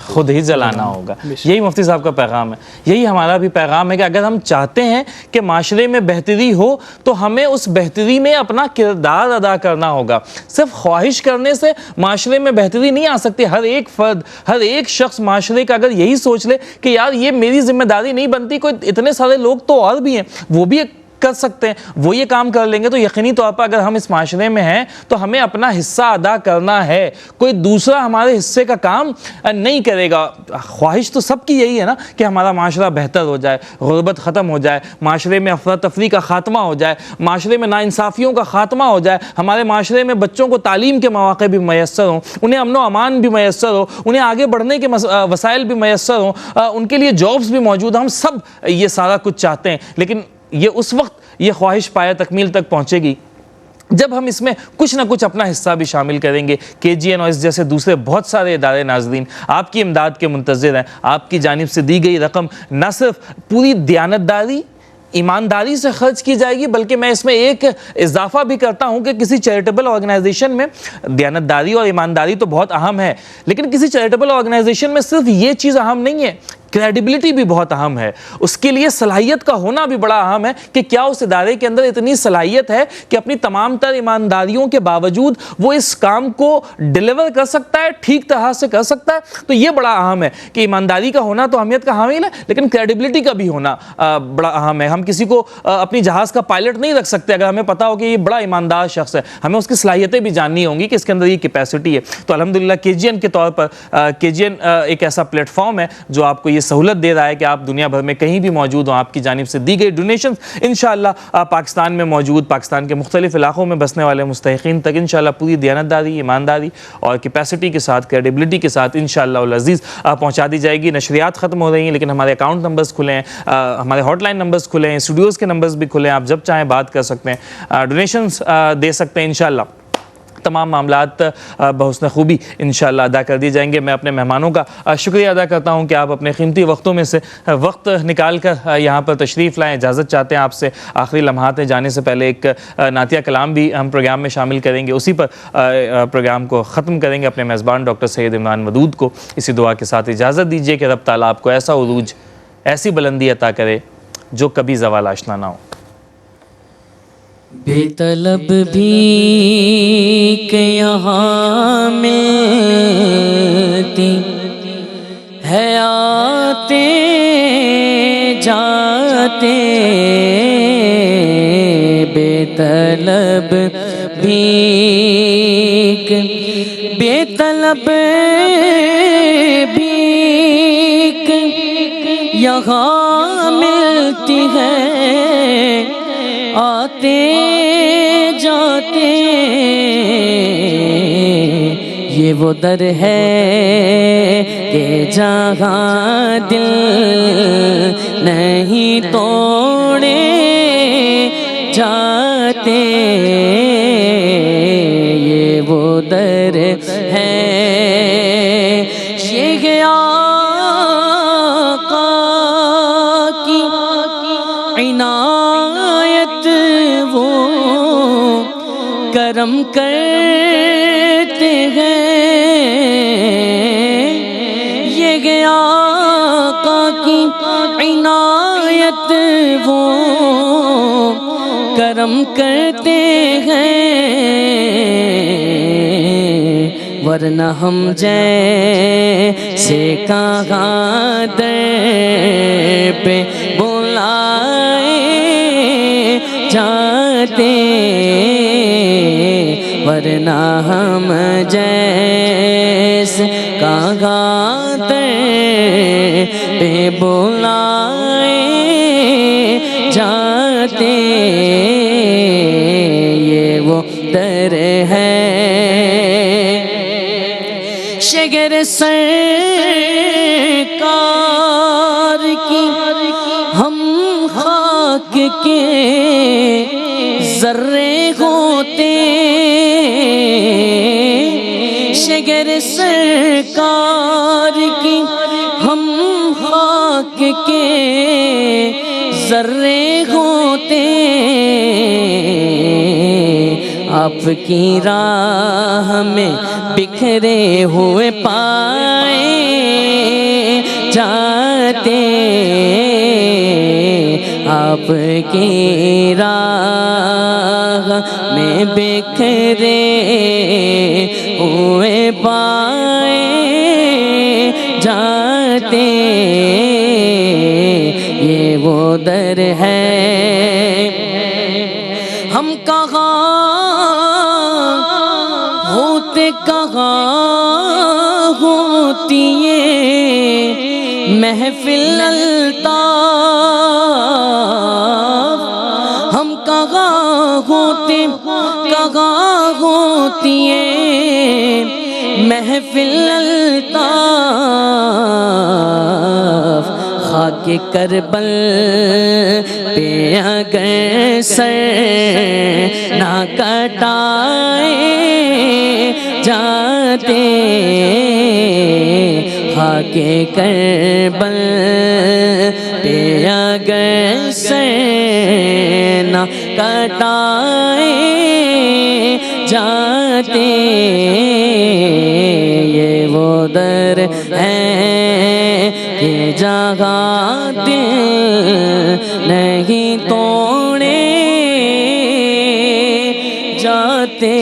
خود ہی جلانا ہوگا. یہی مفتی صاحب کا پیغام ہے، یہی ہمارا بھی پیغام ہے کہ اگر ہم چاہتے ہیں کہ معاشرے میں بہتری ہو تو ہمیں اس بہتری میں اپنا کردار ادا کرنا ہوگا. صرف خواہش کرنے سے معاشرے میں بہتری نہیں آ سکتی. ہر ایک فرد، ہر ایک شخص معاشرے کا اگر یہی سوچ لے کہ یار یہ میری ذمہ داری نہیں بنتی، کوئی اتنے سارے لوگ تو اور بھی ہیں وہ بھی کر سکتے ہیں، وہ یہ کام کر لیں گے، تو یقینی طور پر اگر ہم اس معاشرے میں ہیں تو ہمیں اپنا حصہ ادا کرنا ہے. کوئی دوسرا ہمارے حصے کا کام نہیں کرے گا. خواہش تو سب کی یہی ہے نا کہ ہمارا معاشرہ بہتر ہو جائے، غربت ختم ہو جائے، معاشرے میں افراتفری کا خاتمہ ہو جائے، معاشرے میں ناانصافیوں کا خاتمہ ہو جائے، ہمارے معاشرے میں بچوں کو تعلیم کے مواقع بھی میسر ہوں، انہیں امن و امان بھی میسر ہو، انہیں آگے بڑھنے کے وسائل بھی میسر ہوں، ان کے لیے جابز بھی موجود ہیں. ہم سب یہ سارا کچھ چاہتے ہیں، لیکن یہ اس وقت یہ خواہش پایہ تکمیل تک پہنچے گی جب ہم اس میں کچھ نہ کچھ اپنا حصہ بھی شامل کریں گے. KGN اور اس جیسے دوسرے بہت سارے ادارے ناظرین آپ کی امداد کے منتظر ہیں. آپ کی جانب سے دی گئی رقم نہ صرف پوری دیانتداری، ایمانداری سے خرچ کی جائے گی، بلکہ میں اس میں ایک اضافہ بھی کرتا ہوں کہ کسی چیریٹیبل آرگنائزیشن میں دیانتداری اور ایمانداری تو بہت اہم ہے، لیکن کسی چیریٹیبل آرگنائزیشن میں صرف یہ چیز اہم نہیں ہے، کریڈیبلٹی بھی بہت اہم ہے، اس کے لیے صلاحیت کا ہونا بھی بڑا اہم ہے کہ کیا اس ادارے کے اندر اتنی صلاحیت ہے کہ اپنی تمام تر ایمانداریوں کے باوجود وہ اس کام کو ڈیلیور کر سکتا ہے، ٹھیک طرح سے کر سکتا ہے۔ تو یہ بڑا اہم ہے کہ ایمانداری کا ہونا تو اہمیت کا حامل ہے، لیکن کریڈیبلٹی کا بھی ہونا بڑا اہم ہے۔ ہم کسی کو اپنی جہاز کا پائلٹ نہیں رکھ سکتے اگر ہمیں پتا ہو کہ یہ بڑا ایماندار شخص ہے، ہمیں اس کی صلاحیتیں بھی جاننی ہوں گی کہ اس کے اندر یہ کیپیسٹی ہے۔ تو الحمدللہ KGN کے طور پر KGN ایک ایسا پلیٹ فارم ہے جو آپ کو یہ سہولت دے رہا ہے کہ آپ دنیا بھر میں کہیں بھی موجود ہوں، آپ کی جانب سے دی گئی ڈونیشنز انشاءاللہ پاکستان میں موجود، پاکستان کے مختلف علاقوں میں بسنے والے مستحقین تک انشاءاللہ پوری دیانتداری، ایمانداری اور کیپیسٹی کے ساتھ، کریڈیبلٹی کے ساتھ انشاءاللہ العزیز پہنچا دی جائے گی۔ نشریات ختم ہو رہی ہیں، لیکن ہمارے اکاؤنٹ نمبرز کھلے ہیں، ہمارے ہاٹ لائن نمبرز کھلے ہیں، اسٹوڈیوز کے نمبرز بھی کھلے ہیں، آپ جب چاہیں بات کر سکتے ہیں، ڈونیشنز دے سکتے ہیں انشاءاللہ۔ تمام معاملات بحسن خوبی انشاءاللہ ادا کر دیے جائیں گے۔ میں اپنے مہمانوں کا شکریہ ادا کرتا ہوں کہ آپ اپنے قیمتی وقتوں میں سے وقت نکال کر یہاں پر تشریف لائیں۔ اجازت چاہتے ہیں آپ سے، آخری لمحات میں جانے سے پہلے ایک نعتیہ کلام بھی ہم پروگرام میں شامل کریں گے، اسی پر پروگرام کو ختم کریں گے۔ اپنے میزبان ڈاکٹر سید عمران ودود کو اسی دعا کے ساتھ اجازت دیجیے کہ رب تعالیٰ آپ کو ایسا عروج، ایسی بلندی عطا کرے جو کبھی زوال آشنا نہ ہو۔ بے طلب بھی کہ یہاں ملتی ہے، آتے جاتے بے طلب بھیک، بے طلب بھیک یہاں ملتی ہے، آتے جاتے یہ وہ در ہے کہ جہاں دل نہیں توڑے جاتے، یہ وہ در ہے، یہ آقا کی عنایت، وہ کرم کرتے ہیں، یہ آقا کی عنایت، وہ کرم کرتے ہیں، ورنہ ہم جیسے کہاں در پہ بلائے جاتے، ورنہ ہم جیسے کہاں در پہ بلائے جاتے، یہ وہ در ہے، شگر سرکار کی ہم خاک کے ذرے ہوتے، شگر سرکار کی ہم خاک کے ذرے ہوتے، آپ کی راہ میں بکھرے ہوئے پائے جاتے، آپ کی راہ میں بکھرے ہوئے پائے جاتے، یہ وہ در ہے، ہم کہاں ہوتے کہاں ہوتی ہے محفل الطاف، ہم کہاں ہوتے کہاں ہوتی ہے محفل الطاف، خاک کربل پہ اگر سر نہ کٹائے جاتے، خاک کربل پہ اگر سر نہ کٹائے جاتے یہ وہ در ہے کہ جہاں دل نہیں توڑے جاتے